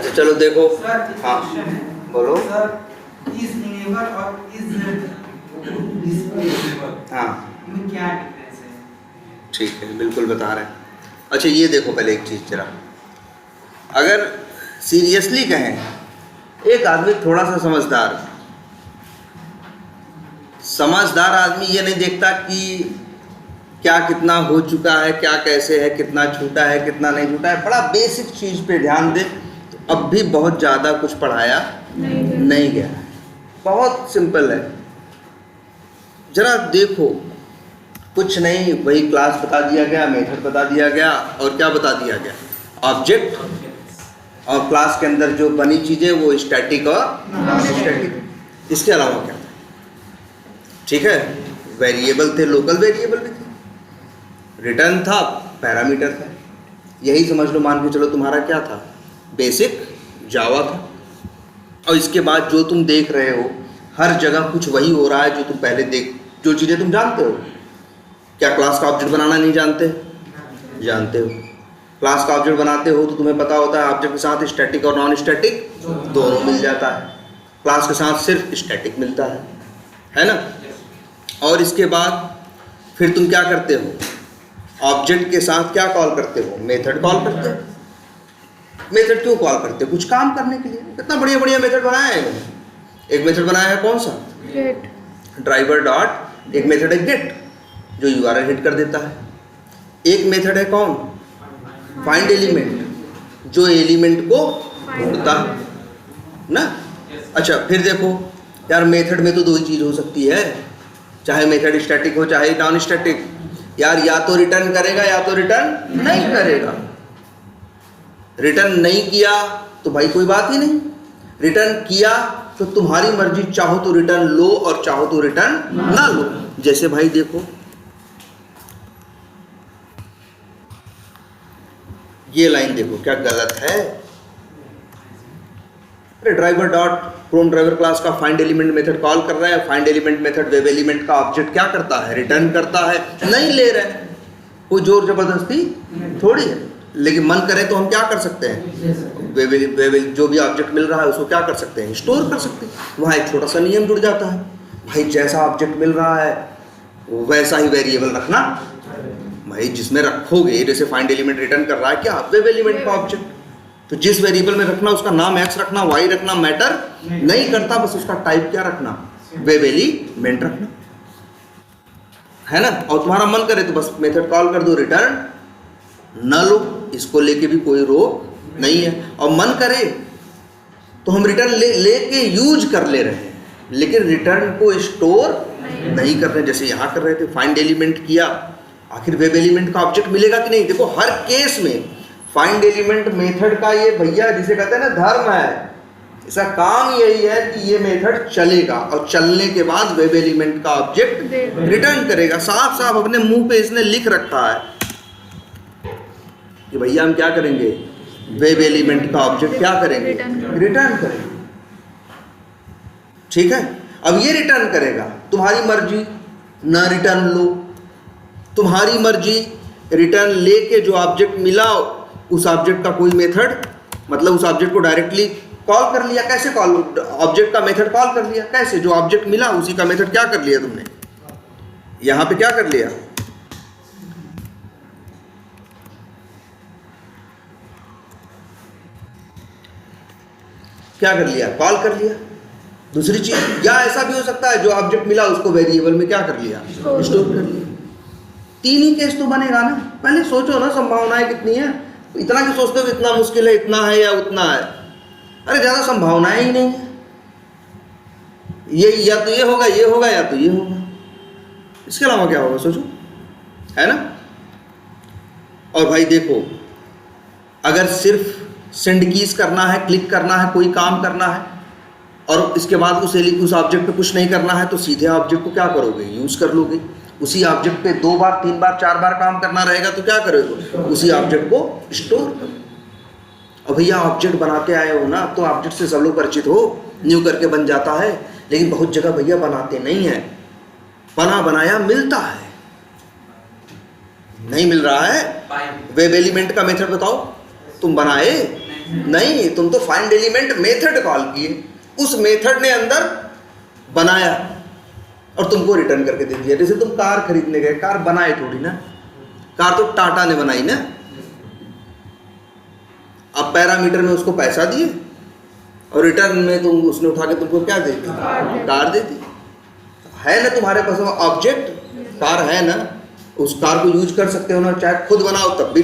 अच्छा चलो देखो। हाँ बोलो। हाँ क्या डिफरेंस है? ठीक है, बिल्कुल बता रहे हैं। अच्छा ये देखो पहले एक चीज़ जरा, अगर सीरियसली कहें, एक आदमी थोड़ा सा समझदार आदमी ये नहीं देखता कि क्या कितना हो चुका है, क्या कैसे है, कितना छूटा है, कितना नहीं छूटा है, बड़ा बेसिक चीज़ पे ध्यान दे तो अब भी बहुत ज़्यादा कुछ पढ़ाया नहीं गया है, बहुत सिंपल है। जरा देखो, कुछ नहीं, वही क्लास बता दिया गया, मेथड बता दिया गया, और क्या बता दिया गया, ऑब्जेक्ट, और क्लास के अंदर जो बनी चीज़ें वो स्टैटिक और नॉन स्टैटिक, इसके अलावा क्या था? ठीक है, वेरिएबल थे, लोकल वेरिएबल भी थे, रिटर्न था, पैरामीटर था, यही समझ लो, मान के चलो तुम्हारा क्या था, बेसिक जावा था। और इसके बाद जो तुम देख रहे हो हर जगह कुछ वही हो रहा है जो तुम पहले जो चीज़ें तुम जानते हो। क्या क्लास का ऑब्जेक्ट बनाना नहीं जानते? जानते हो। क्लास का ऑब्जेक्ट बनाते हो तो तुम्हें पता होता है ऑब्जेक्ट के साथ स्टैटिक और नॉन स्टैटिक दोनों मिल जाता है, क्लास के साथ सिर्फ स्टैटिक मिलता है ना। और इसके बाद फिर तुम क्या करते हो, ऑब्जेक्ट के साथ क्या कॉल करते हो, मेथड कॉल करते हो। मेथड क्यों कॉल करते हो? कुछ काम करने के लिए। कितना बढ़िया बढ़िया मेथड बनाया है। एक मेथड बनाया है कौन सा, गेट, ड्राइवर डॉट, एक मेथड है गेट जो यूआरएल हिट कर देता है, एक मेथड है कौन, फाइंड एलिमेंट जो एलिमेंट को ढूंढता है ना। अच्छा फिर देखो यार, मेथड में तो दो ही चीज़ हो सकती है, चाहे मेथड स्टैटिक हो चाहे नॉन स्टैटिक। यार या तो रिटर्न करेगा या तो रिटर्न नहीं करेगा। रिटर्न नहीं किया तो भाई कोई बात ही नहीं, रिटर्न किया तो तुम्हारी मर्जी, चाहो तो रिटर्न लो और चाहो तो रिटर्न ना लो। जैसे भाई देखो ये लाइन देखो क्या गलत है। अरे driver dot from driver class का फाइंड एलिमेंट मेथड कॉल कर रहा है, find element method web element का ऑब्जेक्ट क्या करता है, रिटर्न करता है, नहीं ले रहे हैं, कोई जोर जबरदस्ती थोड़ी है। लेकिन मन करे तो हम क्या कर सकते हैं, वेब जो भी ऑब्जेक्ट मिल रहा है उसको क्या कर सकते हैं, स्टोर कर सकते हैं। वहाँ एक छोटा सा नियम जुड़ जाता है, भाई जैसा ऑब्जेक्ट मिल रहा है वैसा ही वेरिएबल रखना। भाई जिसमें रखोगे, जैसे फाइंड एलिमेंट रिटर्न कर रहा है क्या, वेब एलिमेंट का ऑब्जेक्ट, तो जिस वेरिएबल में रखना उसका नाम एक्स रखना, वाई रखना, मैटर नहीं करता, बस उसका टाइप क्या रखना, वेब एलिमेंट रखना, है ना। और तुम्हारा मन करे तो बस मेथड कॉल कर दो, रिटर्न न लो, इसको लेके भी कोई रोक नहीं है। और मन करे तो हम रिटर्न लेके यूज कर ले रहे हैं, लेकिन रिटर्न को स्टोर नहीं कर रहे, जैसे यहाँ कर रहे थे, फाइंड एलिमेंट किया, आखिर वेब एलिमेंट का ऑब्जेक्ट मिलेगा कि नहीं। देखो हर केस में फाइंड एलिमेंट मेथड का ये भैया जिसे कहते हैं ना धर्म है, इसका काम यही है कि ये मेथड चलेगा और चलने के बाद वेब एलिमेंट का ऑब्जेक्ट रिटर्न करेगा। साफ साफ अपने मुंह पे इसने लिख रखा है कि भैया हम क्या करेंगे, वेब एलिमेंट का ऑब्जेक्ट क्या करेंगे, रिटर्न करेंगे। ठीक है, अब ये रिटर्न करेगा, तुम्हारी मर्जी, ना रिटर्न लो, तुम्हारी मर्जी, रिटर्न लेके जो ऑब्जेक्ट मिला उस ऑब्जेक्ट का कोई मेथड, मतलब उस ऑब्जेक्ट को डायरेक्टली कॉल कर लिया। कैसे कॉल, ऑब्जेक्ट का मेथड कॉल कर लिया, कैसे, जो ऑब्जेक्ट मिला उसी का मेथड क्या कर लिया तुमने, यहां पे क्या कर लिया, क्या कर लिया, कॉल कर लिया। दूसरी चीज, या ऐसा भी हो सकता है जो ऑब्जेक्ट मिला उसको वेरिएबल में क्या कर लिया, स्टोर कर लिया। तीन ही केस तो बनेगा ना। पहले सोचो ना संभावनाएं कितनी है, इतना कि सोचते हो इतना मुश्किल है, इतना है या उतना है, अरे ज़्यादा संभावनाएं ही नहीं है। ये या तो ये होगा, ये होगा, या तो ये होगा, इसके अलावा क्या होगा सोचो, है ना। और भाई देखो, अगर सिर्फ सेंड कीज करना है, क्लिक करना है, कोई काम करना है और इसके बाद उस ऑब्जेक्ट पे कुछ नहीं करना है, तो सीधे ऑब्जेक्ट को क्या करोगे, यूज कर लोगे। उसी ऑब्जेक्ट पे 2 बार 3 बार 4 बार काम करना रहेगा तो क्या करोगे, उसी ऑब्जेक्ट को स्टोर करो। और भैया ऑब्जेक्ट बनाते आए हो ना, तो ऑब्जेक्ट से सब लोग परिचित हो, न्यू करके बन जाता है, लेकिन बहुत जगह भैया बनाते नहीं है, बना बनाया मिलता है, नहीं मिल रहा है। वेब एलिमेंट का मेथड बताओ, तुम बनाए नहीं, तुम तो फाइंड एलिमेंट मेथड कॉल किए, उस मेथड ने अंदर बनाया और तुमको रिटर्न करके दे दिया। जैसे तुम कार खरीदने गए, कार बनाए थोड़ी ना, कार तो टाटा ने बनाई ना। अब पैरामीटर में उसको पैसा दिए और रिटर्न में तुम उसने उठा के तुमको क्या दे दी? कार दे दी। है ना तुम्हारे पास ऑब्जेक्ट, कार है ना, उस कार को यूज कर सकते हो ना, चाहे खुद बनाओ तब भी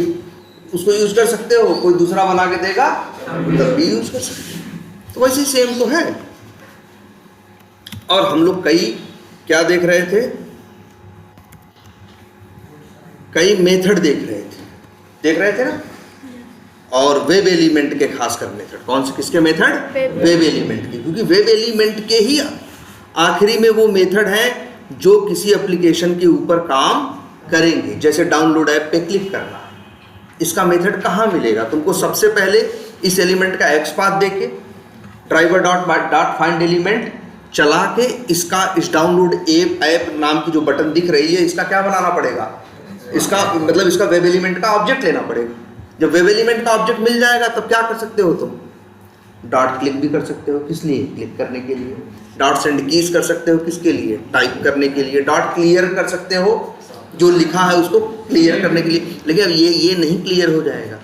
उसको यूज कर सकते हो, कोई दूसरा बना के देगा तब भी यूज कर सकते हो। तो वैसे सेम तो है। और हम लोग कई क्या देख रहे थे, कई मेथड देख रहे थे ना, और वेब एलिमेंट के खासकर मेथड। कौन से, किसके मेथड? वेब एलिमेंट के, क्योंकि वेब एलिमेंट के ही आखिरी में वो मेथड है जो किसी एप्लीकेशन के ऊपर काम करेंगे। जैसे डाउनलोड ऐप पे क्लिक करना, इसका मेथड कहाँ मिलेगा तुमको? सबसे पहले इस एलिमेंट का एक्सपाथ देके ड्राइवर डॉट फाइंड एलिमेंट चला के इसका इस डाउनलोड ऐप नाम की जो बटन दिख रही है, इसका क्या बनाना पड़ेगा? इसका मतलब इसका वेब एलिमेंट का ऑब्जेक्ट लेना पड़ेगा। जब वेब एलिमेंट का ऑब्जेक्ट मिल जाएगा तब क्या कर सकते हो तुम? डॉट क्लिक भी कर सकते हो, किस लिए? क्लिक करने के लिए। डॉट सेंड कीज कर सकते हो, किसके लिए? टाइप करने के लिए। डॉट क्लियर कर सकते हो, जो लिखा है उसको क्लियर करने के लिए। लेकिन अब ये नहीं क्लियर हो जाएगा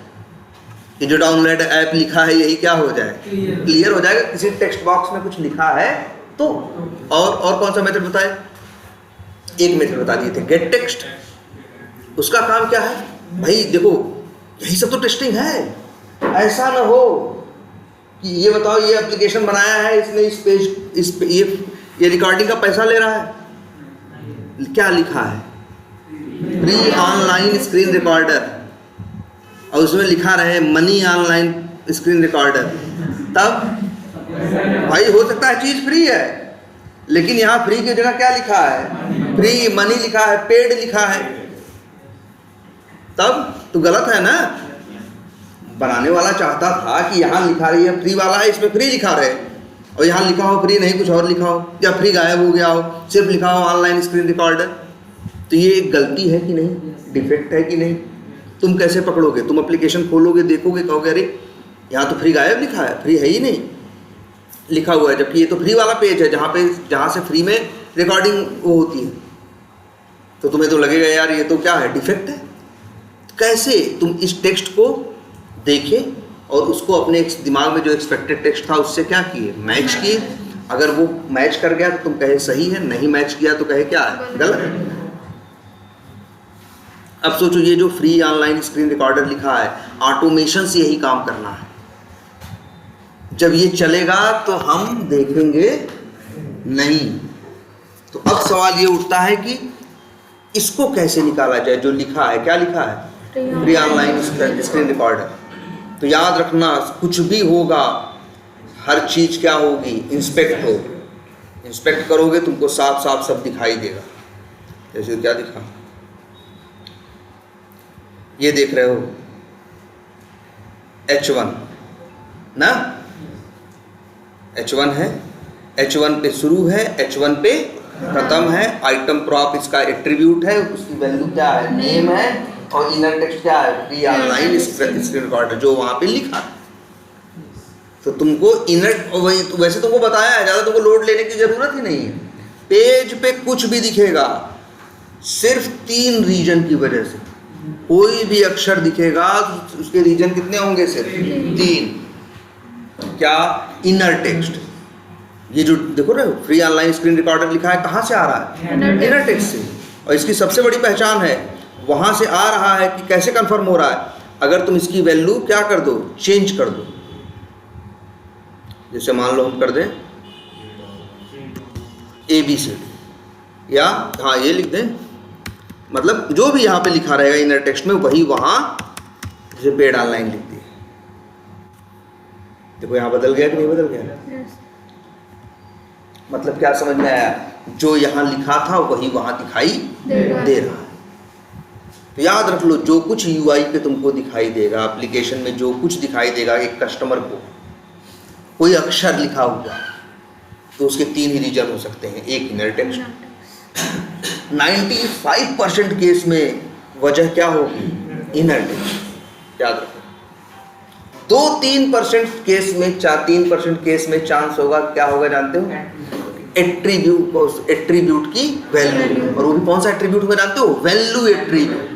कि जो डाउनलोड ऐप लिखा है यही क्या हो जाए? क्लियर हो जाएगा। किसी टेक्स्ट बॉक्स में कुछ लिखा है तो। और कौन सा मेथड बताए? एक मेथड बता दिए थे, गेट टेक्स्ट। उसका काम क्या है भाई? देखो यही सब तो टेस्टिंग है। ऐसा ना हो कि ये बताओ ये एप्लीकेशन बनाया है इसने, इस पेज ये रिकॉर्डिंग का पैसा ले रहा है। क्या लिखा है? फ्री ऑनलाइन स्क्रीन रिकॉर्डर, और उसमें लिखा रहे मनी ऑनलाइन स्क्रीन रिकॉर्डर। तब भाई हो सकता है चीज फ्री है, लेकिन यहाँ फ्री की जगह क्या लिखा है? फ्री मनी लिखा है, पेड लिखा है। तब तो गलत है ना। बनाने वाला चाहता था कि यहाँ लिखा रही है फ्री वाला है, इसमें फ्री लिखा रहे, और यहाँ लिखा हो फ्री नहीं कुछ और लिखा हो, या फ्री गायब हो गया हो, सिर्फ लिखा हो ऑनलाइन स्क्रीन रिकॉर्डर। तो ये एक गलती है कि नहीं? डिफेक्ट है कि नहीं? तुम कैसे पकड़ोगे? तुम एप्लीकेशन खोलोगे, देखोगे, कहोगे अरे यहाँ तो फ्री गायब लिखा है, फ्री है ही नहीं लिखा हुआ है, जबकि ये तो फ्री वाला पेज है जहाँ से फ्री में रिकॉर्डिंग वो होती है। तो तुम्हें तो लगेगा यार ये तो क्या है, डिफेक्ट है। कैसे तुम इस टेक्स्ट को देखे और उसको अपने दिमाग में जो एक्सपेक्टेड टेक्स्ट था उससे क्या किए? मैच किए। अगर वो मैच कर गया तो तुम कहे सही है, नहीं मैच किया तो कहे क्या है? गलत है। अब सोचो ये जो फ्री ऑनलाइन स्क्रीन रिकॉर्डर लिखा है, ऑटोमेशन से यही काम करना है। जब ये चलेगा तो हम देखेंगे नहीं। तो अब सवाल ये उठता है कि इसको कैसे निकाला जाए? जो लिखा है, क्या लिखा है? Free online screen recorder. तो याद रखना कुछ भी होगा, हर चीज क्या होगी? इंस्पेक्ट होगी। इंस्पेक्ट करोगे तुमको साफ साफ सब दिखाई देगा। जैसे क्या दिखा, ये देख रहे हो H1 ना, H1 है, H1 पे शुरू है, H1 पे खत्म है। आइटम प्रॉप इसका एट्रीब्यूट है, उसकी वैल्यू क्या है? नेम है। और इनर टेक्स्ट क्या है? फ्री ऑनलाइन स्क्रीन रिकॉर्डर, जो वहां पे लिखा है। तो तुमको इनर वैसे तुमको बताया है, ज़्यादा तुमको लोड लेने की जरूरत ही नहीं है। पेज पे कुछ भी दिखेगा, सिर्फ 3 रीजन की वजह से। कोई भी अक्षर दिखेगा उसके रीजन कितने होंगे? सिर्फ 3। क्या? Inner text. ये जो देखो ना फ्री ऑनलाइन स्क्रीन रिकॉर्डर लिखा है, कहाँ से आ रहा है? इनर टेक्स्ट से। और इसकी सबसे बड़ी पहचान है, वहाँ से आ रहा है कि कैसे कंफर्म हो रहा है? अगर तुम इसकी वैल्यू क्या कर दो? चेंज कर दो। जैसे मान लो हम कर दें ABCD, या हाँ ये लिख दें, मतलब जो भी यहाँ पे लिखा रहेगा इनर टेक्स्ट में वही वहाँ जैसे पेड ऑनलाइन लिख दिए। देखो यहाँ बदल गया कि नहीं बदल गया? मतलब क्या समझ में आया? जो यहाँ लिखा था वही वहाँ दिखाई दे रहा है। तो याद रख लो, जो कुछ UI पे तुमको दिखाई देगा, एप्लीकेशन में जो कुछ दिखाई देगा एक कस्टमर को, कोई अक्षर लिखा हुआ तो उसके 3 ही रीजन हो सकते हैं। एक इनर टेक्स्ट, 95% केस में वजह क्या होगी? Inner text. याद रखो। 3% केस में 3% केस में चांस होगा, क्या होगा जानते हो? एट्रीब्यूट की वैल्यू। और वो भी कौन सा एट्रीब्यूट होगा जानते हो? Value attribute.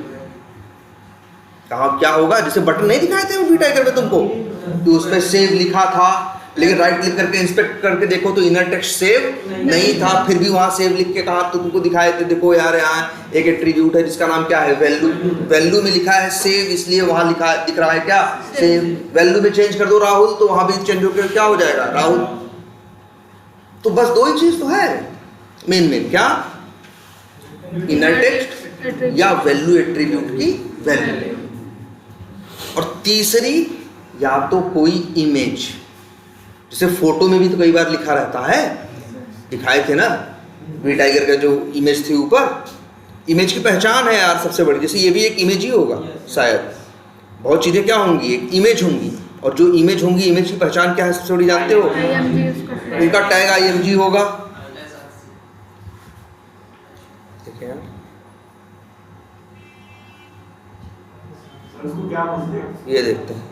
कहा क्या होगा? जैसे बटन नहीं दिखाए थे वो टाइगर में तुमको, तो उस पर सेव लिखा था, लेकिन राइट क्लिक करके इंस्पेक्ट करके देखो तो इनर टेक्स्ट सेव नहीं था, फिर भी वहां सेव लिख के कहा तो तुमको दिखाए थे, देखो यार यहाँ एक एट्रीब्यूट है जिसका नाम क्या है? वैल्यू। वैल्यू में लिखा है सेव, इसलिए वहां लिखा दिख रहा है क्या? सेव। वैल्यू में चेंज कर दो राहुल, तो वहां भी चेंज होकर क्या हो जाएगा? राहुल। तो बस दो ही चीज तो है मेन क्या? इनर टेक्स्ट या वैल्यू एट्रीब्यूट की वैल्यू। और तीसरी या तो कोई इमेज, जैसे फोटो में भी तो कई बार लिखा रहता है, दिखाए थे ना वी टाइगर का जो इमेज थी ऊपर, इमेज की पहचान है यार सबसे बड़ी। जैसे ये भी एक इमेज ही होगा शायद, बहुत चीजें क्या होंगी? एक इमेज होंगी, और जो इमेज होंगी, इमेज की पहचान क्या है सबसे बड़ी जानते हो? उनका टैग IMG होगा। ठीक है, ये देखते हैं।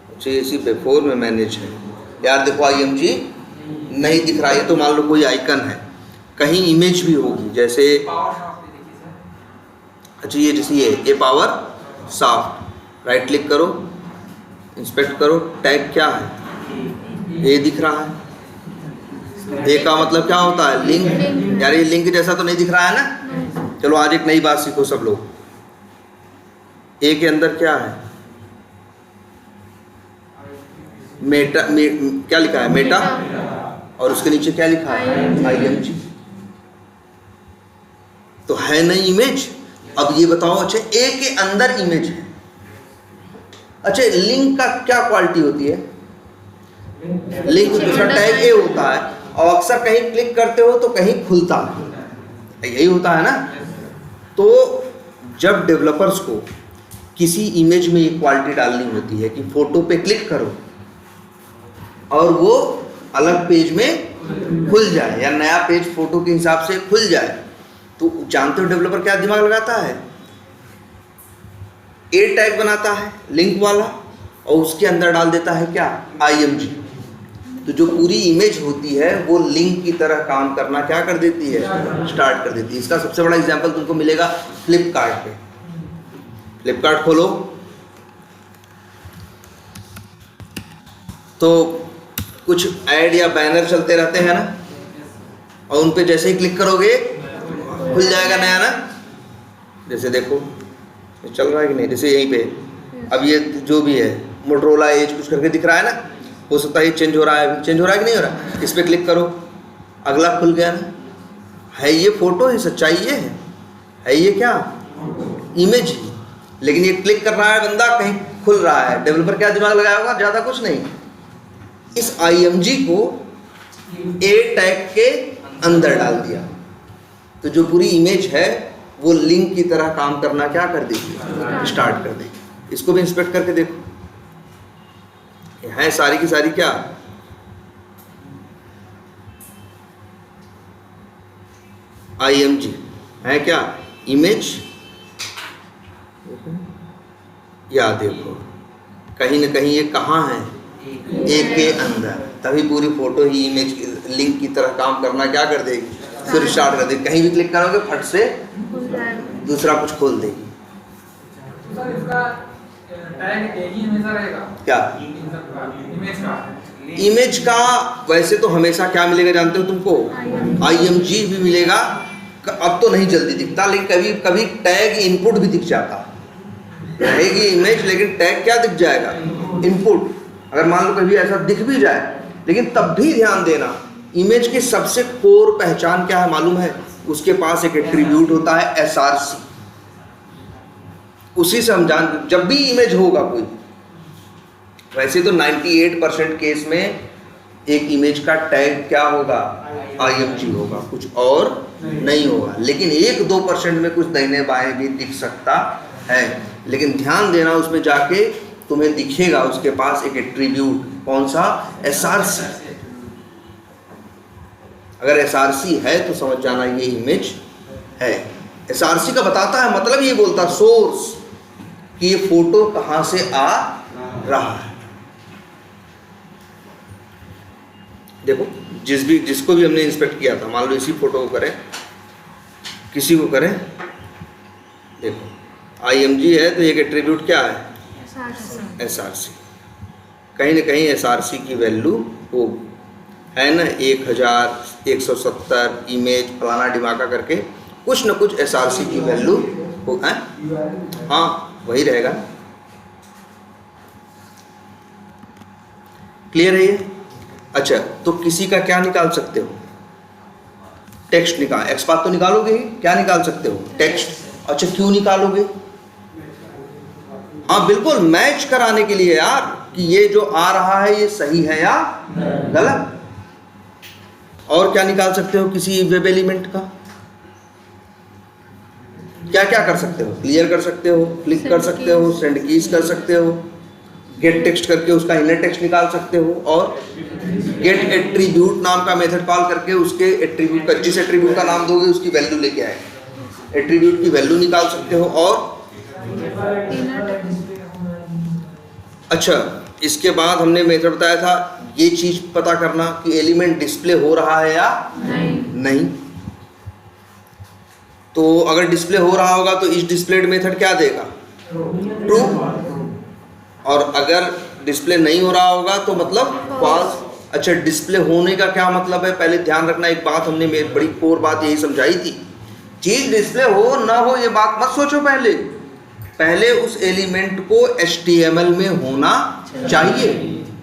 अच्छा, इसी पे 4 में मैनेज है यार, देखो IMG नहीं दिख रहा है, तो मान लो कोई आइकन है, कहीं इमेज भी होगी, जैसे अच्छा ये जैसे ये पावर सॉफ्ट, राइट क्लिक करो, इंस्पेक्ट करो, टैग क्या है? ये दिख रहा है। ए का मतलब क्या होता है? लिंक। यार ये लिंक जैसा तो नहीं दिख रहा है ना? चलो आज एक नई बात सीखो सब लोग। ए के अंदर क्या है? मेटा क्या लिखा है? मेटा। और उसके नीचे क्या लिखा है? IMG। तो है नहीं इमेज। अब ये बताओ, अच्छा ए के अंदर इमेज है, अच्छा लिंक का क्या क्वालिटी होती है? लिंक दूसरा टैग ए होता है, और अक्सर कहीं क्लिक करते हो तो कहीं खुलता है, यही होता है ना? तो जब डेवलपर्स को किसी इमेज में ये क्वालिटी डालनी होती है कि फोटो पे क्लिक करो और वो अलग पेज में खुल जाए, या नया पेज फोटो के हिसाब से खुल जाए, तो जानते हो डेवलपर क्या दिमाग लगाता है? ए टैग बनाता है लिंक वाला, और उसके अंदर डाल देता है क्या? IMG। तो जो पूरी इमेज होती है वो लिंक की तरह काम करना क्या कर देती है? स्टार्ट कर देती है। इसका सबसे बड़ा एग्जांपल तुमको मिलेगा फ्लिपकार्ट पे। फ्लिपकार्ट खोलो तो कुछ ऐड या बैनर चलते रहते हैं ना, और उन पे जैसे ही क्लिक करोगे खुल जाएगा नया ना। जैसे देखो ये चल रहा है कि नहीं, जैसे यहीं पे अब ये जो भी है मोटरोला एज कुछ करके दिख रहा है ना, हो सकता है ये चेंज हो रहा है, चेंज हो रहा है कि नहीं हो रहा? इस पर क्लिक करो, अगला खुल गया ना। है ये फोटो है, सच्चाई ये है ये क्या? इमेज ही, लेकिन ये क्लिक कर रहा है बंदा, कहीं खुल रहा है। डेवलपर क्या दिमाग लगाया होगा? ज़्यादा कुछ नहीं, इस IMG को ए टैग के अंदर डाल दिया, तो जो पूरी इमेज है वो लिंक की तरह काम करना क्या कर देगी? स्टार्ट कर देगी। इसको भी इंस्पेक्ट करके देखो, है सारी की सारी क्या? IMG है क्या? इमेज। या देखो कहीं न कहीं ये कहाँ है? ए के अंदर, तभी पूरी फोटो ही इमेज लिंक की तरह काम करना क्या कर देगी? फिर स्टार्ट कर देगी। कहीं भी क्लिक करोगे फट से दूसरा कुछ खोल देगी। क्या इमेज का? वैसे तो हमेशा क्या मिलेगा जानते हो तुमको? IMG भी मिलेगा। अब तो नहीं जल्दी दिखता, लेकिन कभी कभी टैग इनपुट भी दिख जाता। रहेगी इमेज लेकिन टैग क्या दिख जाएगा? इनपुट। अगर मान लो कभी ऐसा दिख भी जाए, लेकिन तब भी ध्यान देना, इमेज की सबसे कोर पहचान क्या है मालूम है? उसके पास एक एट्रीब्यूट होता है SRC। उसी से हम जान, जब भी इमेज होगा कोई, वैसे तो 98% केस में एक इमेज का टैग क्या होगा? IMG होगा, कुछ और नहीं होगा। लेकिन 1-2% में कुछ दाहिने बाएं भी दिख सकता है, लेकिन ध्यान देना उसमें जाके तुम्हें दिखेगा उसके पास एक एट्रीब्यूट। कौन सा? SRC। अगर SRC है तो समझ जाना ये इमेज है। SRC का बताता है, मतलब ये बोलता सोर्स कि ये फोटो कहाँ से आ रहा है। देखो जिसको भी हमने इंस्पेक्ट किया था, मान लो इसी फोटो को करें, किसी को करें, देखो IMG है तो एक एट्रीब्यूट क्या है, SRC। कहीं ना कहीं SRC की वैल्यू हो है ना, 1170 इमेज फलाना डिमाका करके कुछ न कुछ SRC की वैल्यू हो है, हाँ वही रहेगा। क्लियर है ये? अच्छा, तो किसी का क्या निकाल सकते हो, टेक्स्ट निकाल, XPath तो निकालोगे ही, क्या निकाल सकते हो, टेक्स्ट। अच्छा क्यों निकालोगे, हाँ बिल्कुल मैच कराने के लिए यार, कि ये जो आ रहा है ये सही है या गलत। और क्या निकाल सकते हो किसी वेब एलिमेंट का, क्या क्या कर सकते हो, क्लियर कर सकते हो, क्लिक कर सकते हो, सेंड कीज कर सकते हो, गेट टेक्स्ट करके उसका इनर टेक्स्ट निकाल सकते हो, और गेट एट्रीब्यूट नाम का मेथड कॉल करके उसके एट्रीब्यूट का, जिस एट्रीब्यूट का नाम दोगे उसकी वैल्यू लेके आएगा, एट्रीब्यूट की वैल्यू निकाल सकते हो। और अच्छा, इसके बाद हमने मेथड बताया था ये चीज पता करना कि एलिमेंट डिस्प्ले हो रहा है या नहीं। तो अगर डिस्प्ले हो रहा होगा तो इस डिस्प्लेड मेथड क्या देगा, ट्रू, और अगर डिस्प्ले नहीं हो रहा होगा तो मतलब फॉल्स। अच्छा, डिस्प्ले होने का क्या मतलब है, पहले ध्यान रखना, एक बात हमने बड़ी कोर बात यही समझाई थी, चीज डिस्प्ले हो ना हो ये बात मत सोचो, पहले उस एलिमेंट को HTML में होना चाहिए।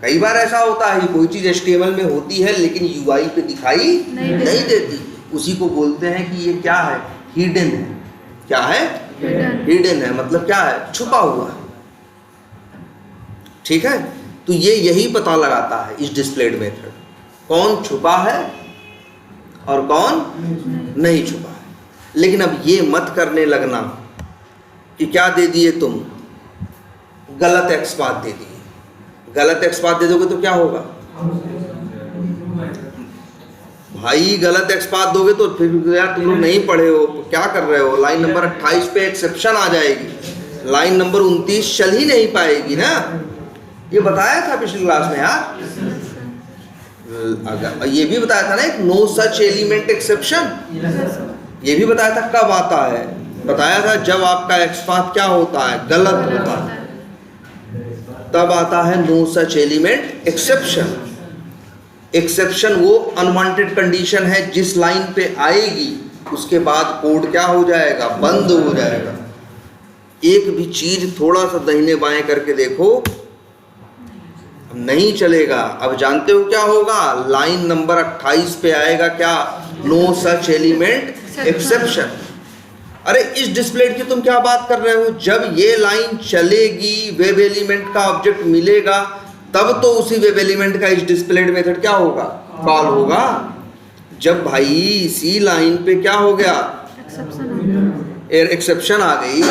कई बार ऐसा होता है कोई चीज HTML में होती है लेकिन UI पे दिखाई नहीं देती, उसी को बोलते हैं कि ये क्या है, हिडन है। क्या है, हिडन है, मतलब क्या है, छुपा हुआ है। ठीक है, तो ये यही पता लगाता है इस डिस्प्लेड मेथड, कौन छुपा है और कौन नहीं छुपा है। लेकिन अब ये मत करने लगना कि क्या दे दिए तुम, गलत XPath दे दिए। गलत XPath दे दोगे तो क्या होगा भाई, गलत XPath दोगे तो फिर यार तुम लोग नहीं पढ़े हो, क्या कर रहे हो, लाइन नंबर 28 पे एक्सेप्शन आ जाएगी, लाइन नंबर 29 चल ही नहीं पाएगी ना। ये बताया था पिछली क्लास में यार, अगर ये भी बताया था ना एक नो सच एलिमेंट एक्सेप्शन, ये भी बताया था कब आता है, बताया था जब आपका XPath क्या होता है, गलत होता है, तब आता है no such element exception. Exception वो अनवांटेड कंडीशन है जिस लाइन पे आएगी उसके बाद कोड क्या हो जाएगा, बंद हो जाएगा। एक भी चीज थोड़ा सा दाहिने बाएं करके देखो नहीं चलेगा। अब जानते हो क्या होगा, लाइन नंबर 28 पे आएगा क्या, नो सच एलिमेंट एक्सेप्शन। अरे इस डिस्प्लेड की तुम क्या बात कर रहे हो, जब ये लाइन चलेगी वेब एलिमेंट का ऑब्जेक्ट मिलेगा तब तो उसी वेब एलिमेंट का इस डिस्प्लेड मेथड क्या होगा, कॉल होगा। जब भाई इसी लाइन पे क्या हो गया, एक्सेप्शन आ गई,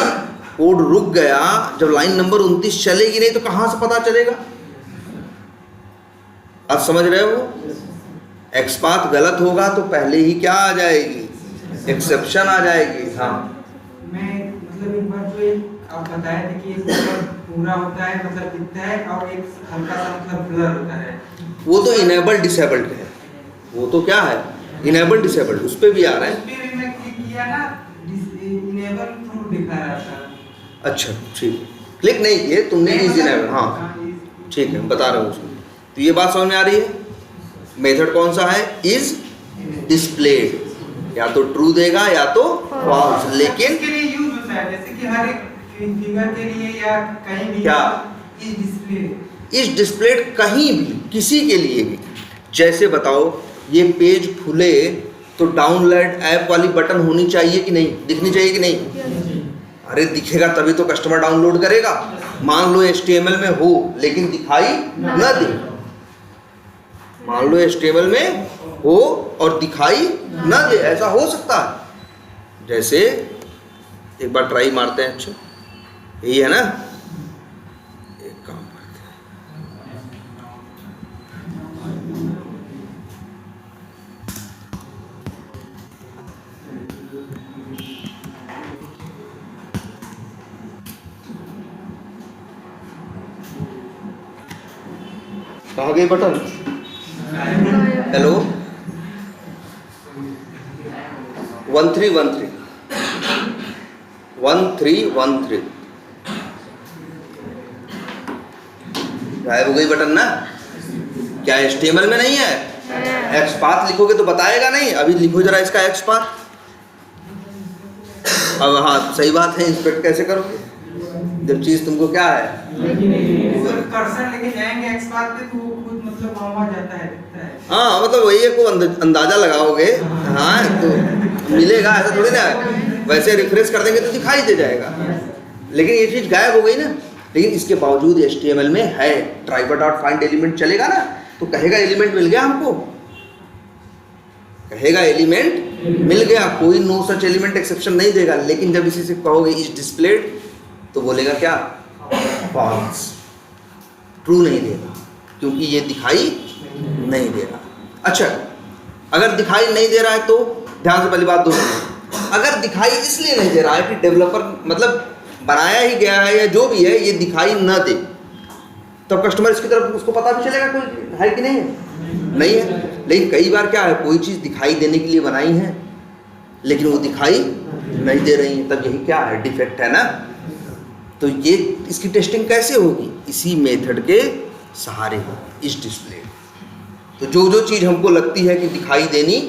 कोड रुक गया, जब लाइन नंबर 29 चलेगी नहीं तो कहां से पता चलेगा। आप समझ रहे हो, XPath गलत होगा तो पहले ही क्या आ जाएगी, एक्सेप्शन आ जाएगी। हाँ मैं मतलब एक बार जो आप बताए थे कि एक पूरा होता है मतलब दिखता है और एक हल्का सा मतलब ब्लर होता है, वो तो इनेबल डिसेबल्ड है, वो तो क्या है, इनेबल डिसेबल्ड, उस पे भी आ रहा है। उस पे भी मैं क्लिक किया ना, इनेबल ट्रू दिखा रहा था। अच्छा ठीक, क्लिक नहीं किए तुमने, इज इनेबल, हाँ ठीक है, बता रहा हूँ उसको। तो ये बात समझ में आ रही है, मेथड कौन सा है, इज डिस्प्लेड, या तो ट्रू देगा या तो फॉल्स। लेकिन इसके लिए यूज होता है, जैसे कि हर एक फिगर के लिए या कहीं भी क्या, इस डिस्प्लेड कहीं भी किसी के लिए भी। जैसे बताओ ये पेज खुले तो डाउनलोड ऐप वाली बटन होनी चाहिए कि नहीं, दिखनी चाहिए कि नहीं, अरे दिखेगा तभी तो कस्टमर डाउनलोड करेगा। मान लो HTML में हो लेकिन दिखाई न दे, मान लो HTML में हो और दिखाई न दे, ऐसा हो सकता है। जैसे एक बार ट्राई मारते हैं, अच्छा यही है ना, एक काम करते हैं, कहाँ गई बटन, हेलो 1313 1313 गायब हो गई बटन ना? क्या HTML में नहीं है? XPath लिखोगे तो बताएगा नहीं। अभी लिखो जरा इसका XPath। अब हाँ सही बात है, इंस्पेक्ट कैसे करोगे जब चीज तुमको क्या है? कर्सर लेके जाएंगे XPath पे तो वो खुद मतलब वहाँ जाता है, दिखता है। हाँ मतलब वही है, को अंदाजा लगाओगे हाँ तो मिलेगा, ऐसा थोड़ी ना। वैसे रिफ्रेश कर देंगे तो दिखाई दे जाएगा, लेकिन ये चीज गायब हो गई ना। लेकिन इसके बावजूद HTML में है driver.find एलिमेंट चलेगा ना, तो कहेगा एलिमेंट मिल गया हमको, कहेगा एलिमेंट मिल गया, कोई नो सच एलिमेंट एक्सेप्शन नहीं देगा। लेकिन जब इसी से कहोगे इज डिस्प्लेड तो बोलेगा क्या? फॉल्स, ट्रू नहीं देगा, क्योंकि ये दिखाई नहीं दे रहा। अच्छा, अगर दिखाई नहीं दे रहा है तो ध्यान से पहली बात दोस्तों, अगर दिखाई इसलिए नहीं दे रहा है कि डेवलपर मतलब बनाया ही गया है या जो भी है ये दिखाई न दे, तो कस्टमर इसकी तरफ उसको पता भी चलेगा कोई है कि नहीं है? नहीं है। लेकिन कई बार क्या है, कोई चीज़ दिखाई देने के लिए बनाई है लेकिन वो दिखाई नहीं दे रही है, तब यही क्या है? डिफेक्ट है ना। तो ये इसकी टेस्टिंग कैसे होगी? इसी मेथड के सहारे होगी, इस डिस्प्ले। तो जो जो चीज़ हमको लगती है कि दिखाई देनी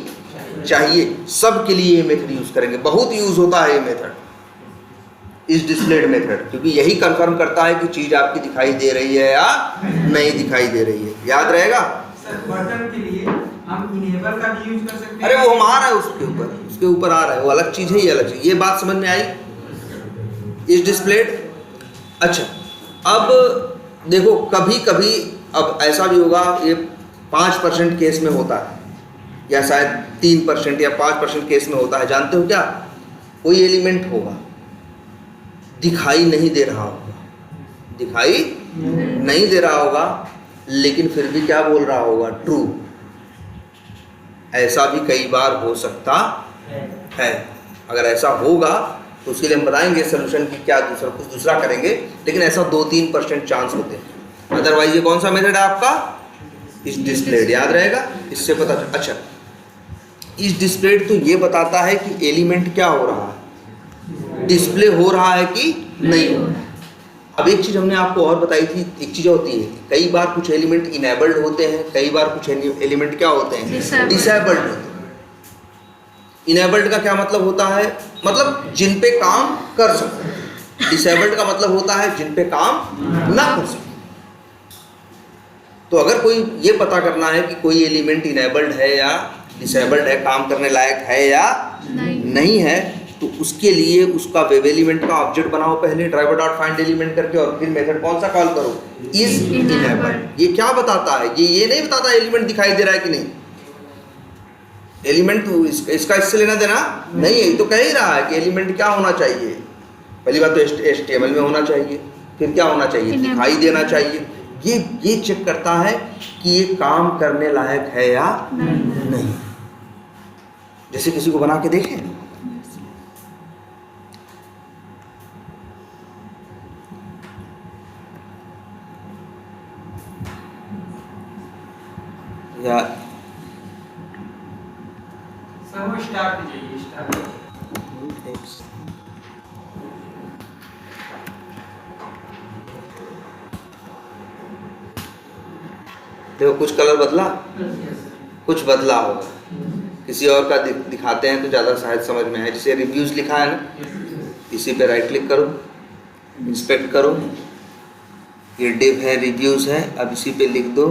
चाहिए, सब के लिए ये मेथड यूज़ करेंगे। बहुत यूज़ होता है ये मेथड, इस डिस्प्लेड मेथड, क्योंकि यही कंफर्म करता है कि चीज़ आपकी दिखाई दे रही है या नहीं दिखाई दे रही है। याद रहेगा? सर बटन के लिए हम इनेबल का भी यूज कर सकते हैं। अरे वो हम आ रहा है उसके ऊपर आ रहा है, वो अलग चीज़ है, ये अलग चीज़। ये बात समझ में आई इस डिस्प्लेड? अच्छा, अब देखो कभी कभी अब ऐसा भी होगा, ये 5% केस में होता है या शायद 3% या 5% केस में होता है। जानते हो क्या? कोई एलिमेंट होगा दिखाई नहीं दे रहा होगा, दिखाई नहीं दे रहा होगा, लेकिन फिर भी क्या बोल रहा होगा? ट्रू। ऐसा भी कई बार हो सकता है। अगर ऐसा होगा तो उसके लिए हम बताएंगे सोल्यूशन की क्या कुछ दूसरा करेंगे, लेकिन ऐसा 2-3% चांस होते हैं। अदरवाइज ये कौन सा मेथड है आपका? इस डिस्प्लेड। याद रहेगा, इससे पता चल। अच्छा, इस डिस्प्लेड तो ये बताता है कि एलिमेंट क्या हो रहा है, डिस्प्ले हो रहा है कि नहीं हो रहा है। अब एक चीज़ हमने आपको और बताई थी, एक चीज़ होती है कई बार कुछ एलिमेंट इनेबल्ड होते हैं, कई बार कुछ एलिमेंट क्या होते हैं? डिसेबल्ड होते हैं। इनेबल्ड का क्या मतलब होता है? मतलब जिन पे काम कर सको। डिसेबल्ड का मतलब होता है जिन पे काम ना कर सको। तो अगर कोई ये पता करना है कि कोई एलिमेंट इनेबल्ड है या डिसेबल्ड है, काम करने लायक है या नहीं है, तो उसके लिए उसका वेब एलिमेंट का ऑब्जेक्ट बनाओ पहले driver.find एलिमेंट करके, और फिर मेथड कौन सा कॉल करो? Is enabled. ये क्या बताता है? ये नहीं बताता एलिमेंट दिखाई दे रहा है कि नहीं। एलिमेंट इसका इससे लेना देना नहीं है, तो कह ही रहा है कि एलिमेंट क्या होना चाहिए। पहली बात तो HTML में होना चाहिए, फिर क्या होना चाहिए? दिखाई देना चाहिए। ये चेक करता है कि ये काम करने लायक है या नहीं। जैसे किसी को बना के देखें, या सर वो स्टार्ट कीजिए, स्टार्ट। देखो कुछ कलर बदला, कुछ बदला होगा, किसी और का दिखाते हैं तो ज़्यादा शायद समझ में आए। जैसे रिव्यूज़ लिखा है ना, इसी पे राइट क्लिक करो, इंस्पेक्ट करो, ये डिव है, रिव्यूज़ है। अब इसी पे लिख दो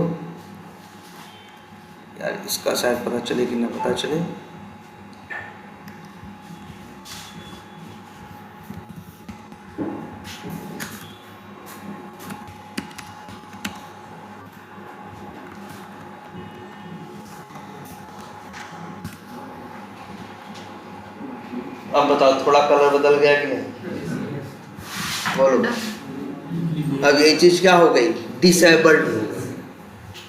यार, इसका शायद पता चले कि ना पता चले। अब बताओ थोड़ा कलर बदल गया कि नहीं? बोलो। अब ये चीज़ क्या हो गई? डिसेबल्ड हो गई।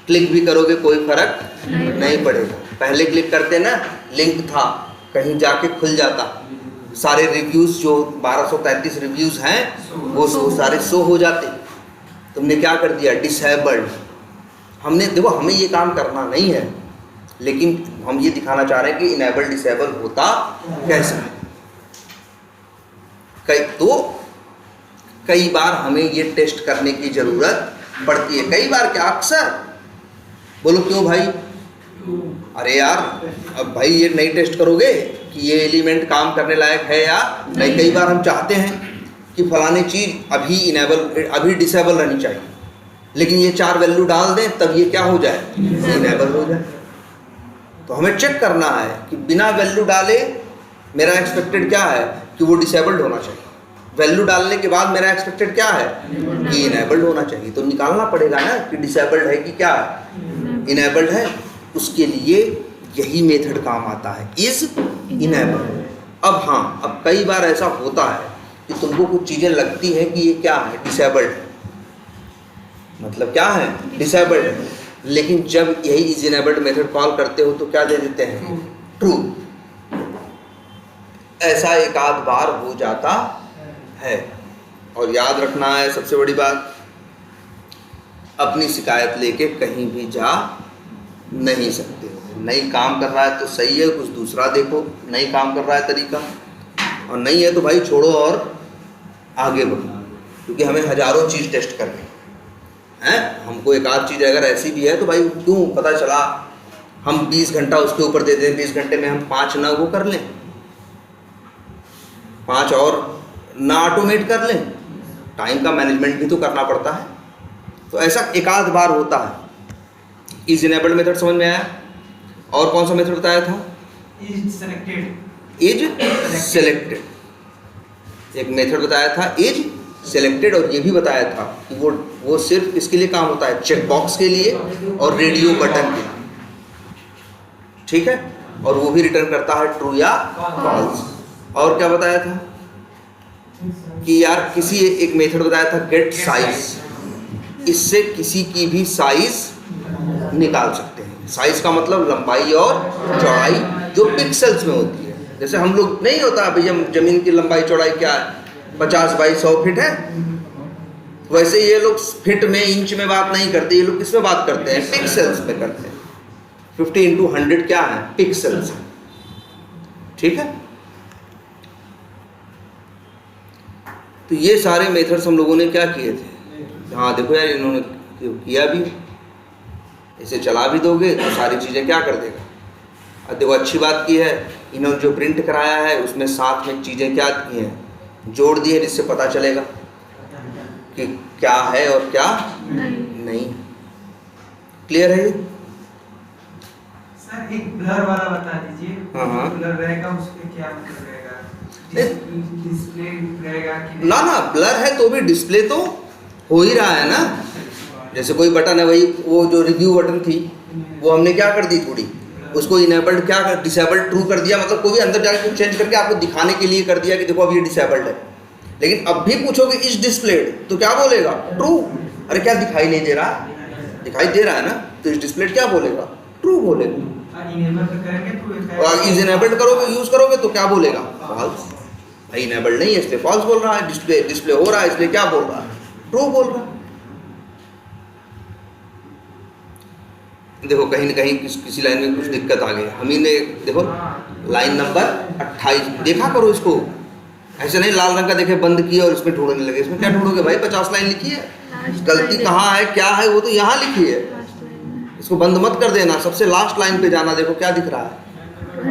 क्लिक भी करोगे कोई फर्क नहीं पड़ेगा। पहले क्लिक करते ना, लिंक था, कहीं जाके खुल जाता, सारे रिव्यूज़ जो 1233 रिव्यूज़ हैं वो सारे शो हो जाते। तुमने क्या कर दिया? डिसेबल्ड। हमने देखो, हमें ये काम करना नहीं है, लेकिन हम ये दिखाना चाह रहे हैं कि इनेबल डिसेबल होता कैसे है। कई बार हमें ये टेस्ट करने की ज़रूरत पड़ती है। कई बार क्या, अक्सर। बोलो क्यों भाई? अरे यार, अब भाई ये नहीं टेस्ट करोगे कि ये एलिमेंट काम करने लायक है या नहीं। कई बार हम चाहते हैं कि फलानी चीज़ अभी डिसेबल रहनी चाहिए, लेकिन ये 4 वैल्यू डाल दें तब ये क्या हो जाए, इनेबल हो जाए। तो हमें चेक करना है कि बिना वैल्यू डाले मेरा एक्सपेक्टेड क्या है कि वो डिसेबल्ड होना चाहिए, वैल्यू डालने के बाद मेरा एक्सपेक्टेड क्या है कि इनेबल्ड होना चाहिए। तो निकालना पड़ेगा ना कि डिसेबल्ड है कि क्या है, इनेबल्ड है। उसके लिए यही मेथड काम आता है, इज इनेबल। अब हाँ, अब कई बार ऐसा होता है कि तुमको कुछ चीज़ें लगती हैं कि ये क्या है, डिसेबल्ड है, मतलब क्या है, डिसेबल्ड है, लेकिन जब यही इज इनेबल्ड मेथड कॉल करते हो तो क्या दे देते हैं, ट्रू। ऐसा एक आध बार हो जाता है। और याद रखना है सबसे बड़ी बात, अपनी शिकायत लेके कहीं भी जा नहीं सकते। नहीं काम कर रहा है तो सही है, कुछ दूसरा देखो। नहीं काम कर रहा है तरीका, और नहीं है तो भाई छोड़ो और आगे बढ़ो, क्योंकि हमें हजारों चीज़ टेस्ट करनी है। हमको एक आध चीज़ अगर ऐसी भी है तो भाई क्यों, पता चला हम 20 घंटा उसके ऊपर दे दें, 20 घंटे में हम 5 ना वो कर लें, 5 और ना ऑटोमेट कर लें। टाइम का मैनेजमेंट भी तो करना पड़ता है। तो ऐसा एक आध बार होता है। इज इनेबल्ड मेथड समझ में आया? और कौन सा मेथड बताया था? Is selected. इज सेलेक्टेड, एक मेथड बताया था इज सेलेक्टेड। और ये भी बताया था कि वो सिर्फ किसके लिए काम होता है, चेक बॉक्स के लिए और रेडियो बटन के लिए, ठीक है। और वो भी रिटर्न करता है ट्रू या फॉल्स। और क्या बताया था कि यार किसी एक मेथड बताया था गेट साइज, इससे किसी की भी साइज निकाल सकते हैं। साइज का मतलब लंबाई और चौड़ाई जो पिक्सेल्स में होती है। जैसे हम लोग नहीं होता भैया, जमीन की लंबाई चौड़ाई क्या है, 50 बाई 100 फीट है, वैसे ये लोग फीट में इंच में बात नहीं करते, ये लोग किस में बात करते हैं, पिक्सेल्स में करते हैं। 50 इंटू 100 क्या है, पिक्सेल्स, ठीक है। तो ये सारे मेथड्स हम लोगों ने क्या किए थे। हाँ देखो यार, इन्होंने किया भी, इसे चला भी दोगे तो सारी चीज़ें क्या कर देगा। अब देखो अच्छी बात की है, इन्होंने जो प्रिंट कराया है उसमें साथ में चीज़ें क्या की हैं, जोड़ दी है, जिससे पता चलेगा कि क्या है और क्या नहीं। क्लियर है? सर एक ब्लर वाला बता दीजिए। हाँ। ब्लर रहेगा उसके क्या मतलब रहेगा, डिस्प्ले रहेगा कि ना ना, ब्लर है तो भी डिस्प्ले तो हो ही रहा है ना। जैसे कोई बटन है, वही वो जो रिव्यू बटन थी वो हमने क्या कर दी, थोड़ी उसको इनेबल्ड क्या कर, डिसेबल्ड ट्रू कर दिया। मतलब कोई भी अंदर जाके कुछ चेंज करके आपको दिखाने के लिए कर दिया कि देखो अब ये डिसेबल्ड है। लेकिन अब भी पूछोगे इज डिस्प्लेड तो क्या बोलेगा, ट्रू। अरे क्या दिखाई नहीं दे रहा, दिखाई दे रहा है ना, तो इज डिस्प्लेड क्या बोलेगा, ट्रू बोलेगा। इनेबल करेंगे तो और इज इनेबल्ड करोगे, यूज करोगे तो क्या बोलेगा, फॉल्स। भाई इनेबल्ड नहीं है इसलिए फॉल्स बोल रहा है, डिस्प्ले हो रहा है इसलिए क्या बोल रहा है, ट्रू बोल रहा है। देखो कहीं न कहीं किसी लाइन में कुछ दिक्कत आ गई। हम ही ने देखो लाइन नंबर 28 देखा करो इसको, ऐसे नहीं लाल रंग का देखे बंद किया और इसमें ढूंढने लगे। इसमें क्या ढूंढोगे भाई, 50 लाइन लिखी है, गलती कहाँ है क्या है वो तो यहाँ लिखी है। इसको बंद मत कर देना, सबसे लास्ट लाइन पे जाना। देखो क्या दिख रहा है,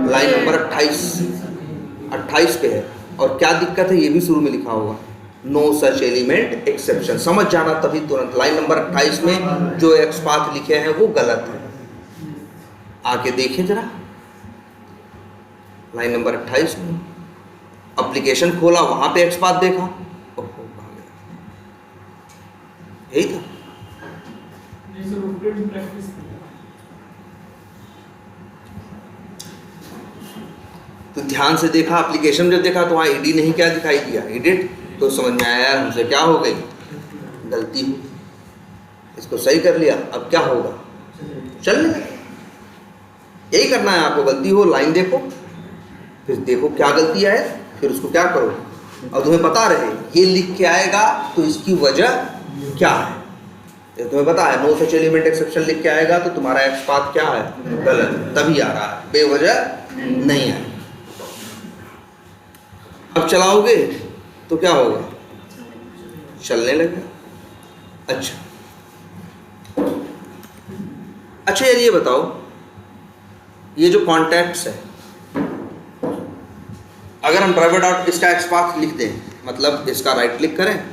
लाइन नंबर 28 पे है। और क्या दिक्कत है ये भी शुरू में लिखा होगा, नो सच एलिमेंट एक्सेप्शन। समझ जाना तभी तुरंत। लाइन नंबर 28 में जो एक्सपाथ लिखे हैं वो गलत है, आके देखें जरा। लाइन नंबर 28 में एप्लीकेशन खोला, वहां पे एक्सपाथ देखा, यही था। तो ध्यान से देखा, एप्लीकेशन जब देखा तो वहाँ ईडी नहीं क्या दिखाई दिया, एडिट। तो समझ में आया यार हमसे क्या हो गई, गलती हुई, इसको सही कर लिया, अब क्या होगा, चल लिया। यही करना है आपको, गलती हो लाइन देखो, फिर देखो क्या गलती है, फिर उसको क्या करो। और तुम्हें पता रहे ये लिख के आएगा तो इसकी वजह क्या है, ये तुम्हें पता है नो सच एलिमेंट एक्सेप्शन लिख के आएगा तो तुम्हारा एक्स पाथ क्या है, गलत है, तभी आ रहा है, बेवजह नहीं है। अब चलाओगे तो क्या होगा, चलने लगेगा। अच्छा यार ये बताओ, ये जो कॉन्टैक्ट्स है, अगर हम ड्राइवर डॉट इसका एक्स पाथ लिख दें, मतलब इसका राइट क्लिक करें,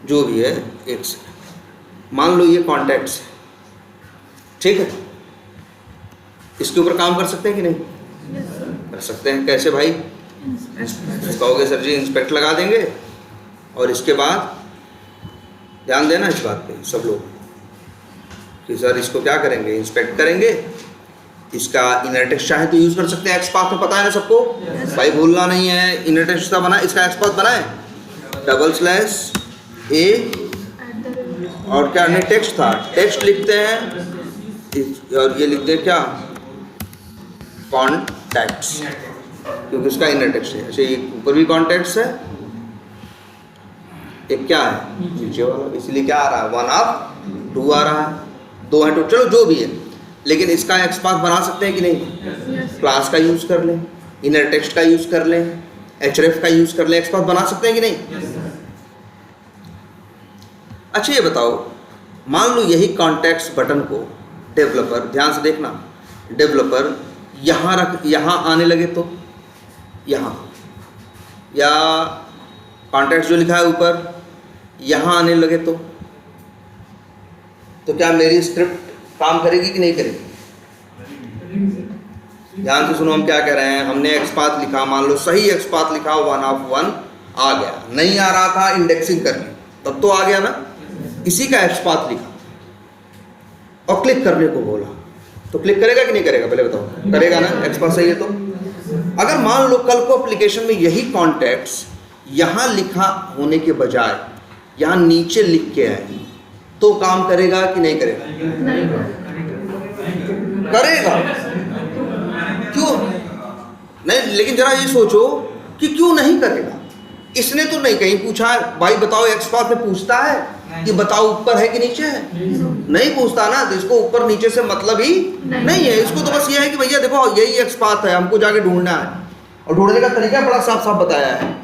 जो भी है, एक सेकंड, मान लो ये कॉन्टैक्ट्स है, ठीक है, इसके ऊपर काम कर सकते हैं कि नहीं? कर सकते हैं। कैसे भाई? कहोगे सर जी इंस्पेक्ट लगा देंगे, और इसके बाद ध्यान देना इस बात पे सब लोग कि सर इसको क्या करेंगे, इंस्पेक्ट करेंगे। इसका इनर टेक्स्ट चाहे तो यूज कर सकते हैं, एक्स पाथ में पता है ना सबको, भाई भूलना नहीं है। इनर टेक्स्ट का बना, इसका एक्स पाथ बना है डबल स्लैश ए, और क्या नहीं टेक्स्ट था, टेक्स्ट लिखते हैं और ये लिखते हैं क्या, कॉन्टैक्ट्स, क्योंकि उसका इनर टेक्स्ट है। अच्छा, एक ऊपर भी कॉन्टैक्ट्स है, एक क्या है नीचे वाला, इसलिए क्या आ रहा है 1 2 आ रहा है, 2 है तो चलो जो भी है, लेकिन इसका एक्स पाथ बना सकते हैं कि नहीं? क्लास का यूज कर लें, इनर टेक्स्ट का यूज कर लें, href का यूज कर लें, एक्स पाथ बना सकते हैं कि नहीं? अच्छा ये बताओ, मान लो यही कॉन्टैक्ट्स बटन को डेवलपर, ध्यान से देखना, डेवलपर यहाँ रख, यहाँ आने लगे तो यहाँ, या कॉन्टैक्ट्स जो लिखा है ऊपर यहाँ आने लगे तो क्या मेरी स्क्रिप्ट काम करेगी कि नहीं करेगी? ध्यान से सुनो हम क्या कह रहे हैं। हमने एक्स पाथ लिखा, मान लो सही एक्स पाथ लिखा 1 of 1 आ गया, नहीं आ रहा था इंडेक्सिंग कर ली तब तो आ गया ना। इसी का एक्स पाथ लिखा और क्लिक करने को बोला तो क्लिक करेगा कि नहीं करेगा? पहले बताओ, करेगा ना, एक्स पाथ सही है तो। अगर मान लो कल को एप्लीकेशन में यही कॉन्टैक्ट्स यहाँ लिखा होने के बजाय यहाँ नीचे लिख के आए तो काम करेगा कि नहीं करेगा? करेगा। क्यों नहीं? लेकिन जरा ये सोचो कि क्यों नहीं करेगा। इसने तो नहीं कहीं पूछा है भाई बताओ, एक्स पाथ में पूछता है कि बताओ ऊपर है कि नीचे है? नहीं पूछता ना, तो इसको ऊपर नीचे से मतलब ही नहीं है। इसको तो बस ये है कि भैया देखो यही एक्स पाथ है, हमको जाके ढूंढना है, और ढूंढने का तरीका बड़ा साफ साफ बताया है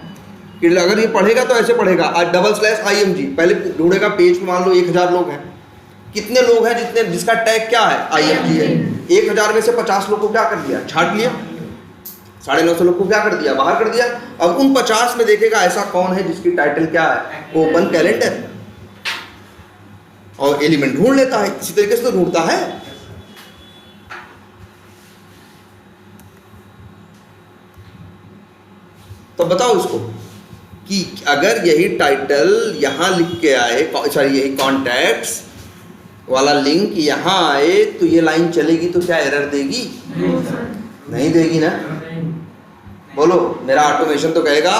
कि अगर ये पढ़ेगा तो ऐसे पढ़ेगा, आज डबल स्लैश IMG पहले ढूंढेगा पेज पे। मान लो 1000 लोग हैं, कितने लोग हैं जितने जिसका टैग क्या है IMG है, 1000 में से 50 लोग को क्या कर दिया, छाट लिया, 950 लोग को क्या कर दिया, बाहर कर दिया। अब उन 50 में देखेगा ऐसा कौन है जिसकी टाइटल क्या है, ओपन कैलेंडर, और एलिमेंट ढूंढ लेता है। इसी तरीके से तो ढूंढता है। तो बताओ इसको कि अगर यही टाइटल यहां लिख के आए, सॉरी यही कॉन्टैक्ट्स वाला लिंक यहां आए तो ये लाइन चलेगी तो क्या एरर देगी? नहीं देगी ना। बोलो, मेरा ऑटोमेशन तो कहेगा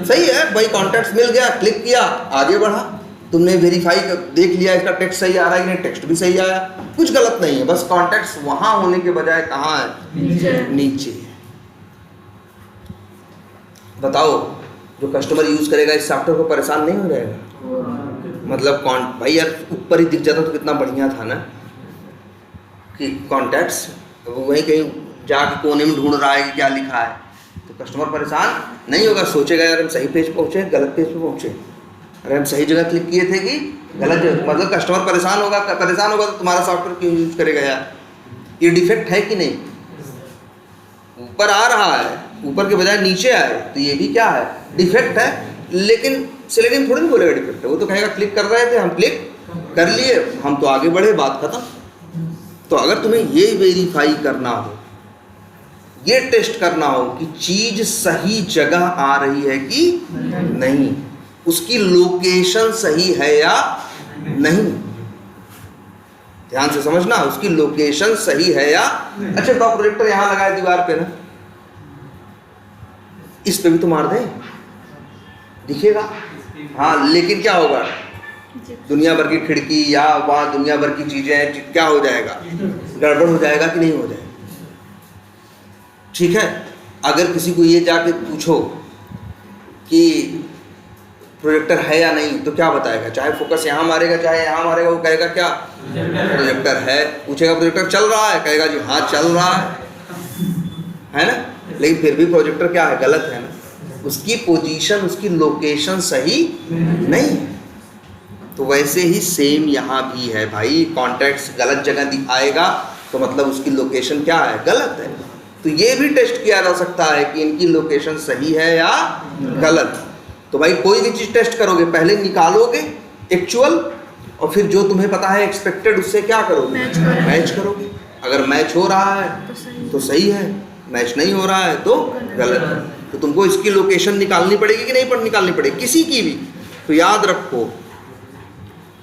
सही है भाई, कॉन्टैक्ट्स मिल गया, क्लिक किया, आगे बढ़ा, तुमने वेरीफाई देख लिया इसका टेक्स्ट सही आ रहा है कि नहीं, टेक्स्ट भी सही आया, कुछ गलत नहीं है। बस कॉन्टैक्ट्स वहां होने के बजाय कहाँ है? नीचे। बताओ, जो कस्टमर यूज करेगा इस सॉफ्टवेयर को परेशान नहीं हो जाएगा? मतलब भाई यार ऊपर ही दिख जाता तो कितना बढ़िया था ना, कि कॉन्टैक्ट्स वहीं कहीं जाके कोने में ढूंढ रहा है कि क्या लिखा है, तो कस्टमर परेशान नहीं होगा, सोचेगा यार हम सही पेज पहुंचे, गलत पेज पे पहुंचे, अरे हम सही जगह क्लिक किए थे कि गलत जगह। मतलब कस्टमर परेशान होगा तो तुम्हारा सॉफ्टवेयर क्यों यूज करेगा यार? ये डिफेक्ट है कि नहीं? ऊपर आ रहा है, ऊपर के बजाय नीचे आए तो ये भी क्या है? डिफेक्ट है। लेकिन सेलेक्टिंग थोड़ी नहीं बोलेगा डिफेक्ट है, वो तो कहेगा क्लिक कर रहे थे हम, क्लिक कर लिए, हम तो आगे बढ़े, बात खत्म। तो अगर तुम्हें ये वेरीफाई करना हो, ये टेस्ट करना हो कि चीज सही जगह आ रही है कि नहीं, उसकी लोकेशन सही है या नहीं, ध्यान से समझना, उसकी लोकेशन सही है या। अच्छा तो प्रोजेक्टर यहां लगाया दीवार पे ना, इस पे भी तो मार दे, दिखेगा। हाँ, लेकिन क्या होगा? दुनिया भर की खिड़की या वहां दुनिया भर की चीजें, क्या हो जाएगा? गड़बड़ हो जाएगा कि नहीं हो जाएगा? ठीक है। अगर किसी को ये जाके पूछो कि प्रोजेक्टर है या नहीं तो क्या बताएगा? चाहे फोकस यहाँ मारेगा चाहे यहाँ मारेगा, वो कहेगा क्या? प्रोजेक्टर है। पूछेगा प्रोजेक्टर चल रहा है, कहेगा जी हाँ चल रहा है ना? लेकिन फिर भी प्रोजेक्टर क्या है? गलत है ना, उसकी पोजीशन, उसकी लोकेशन सही नहीं है। तो वैसे ही सेम यहाँ भी है भाई, कॉन्टेक्स्ट गलत जगह दिखाएगा तो मतलब उसकी लोकेशन क्या है? गलत है। तो ये भी टेस्ट किया जा सकता है कि इनकी लोकेशन सही है या गलत। तो भाई कोई भी चीज़ टेस्ट करोगे, पहले निकालोगे एक्चुअल और फिर जो तुम्हें पता है एक्सपेक्टेड, उससे क्या करोगे? मैच करोगे। अगर मैच हो रहा है तो सही है, मैच नहीं हो रहा है तो गलत है। तो तुमको इसकी लोकेशन निकालनी पड़ेगी कि नहीं निकालनी पड़ेगी, किसी की भी। तो याद रखो,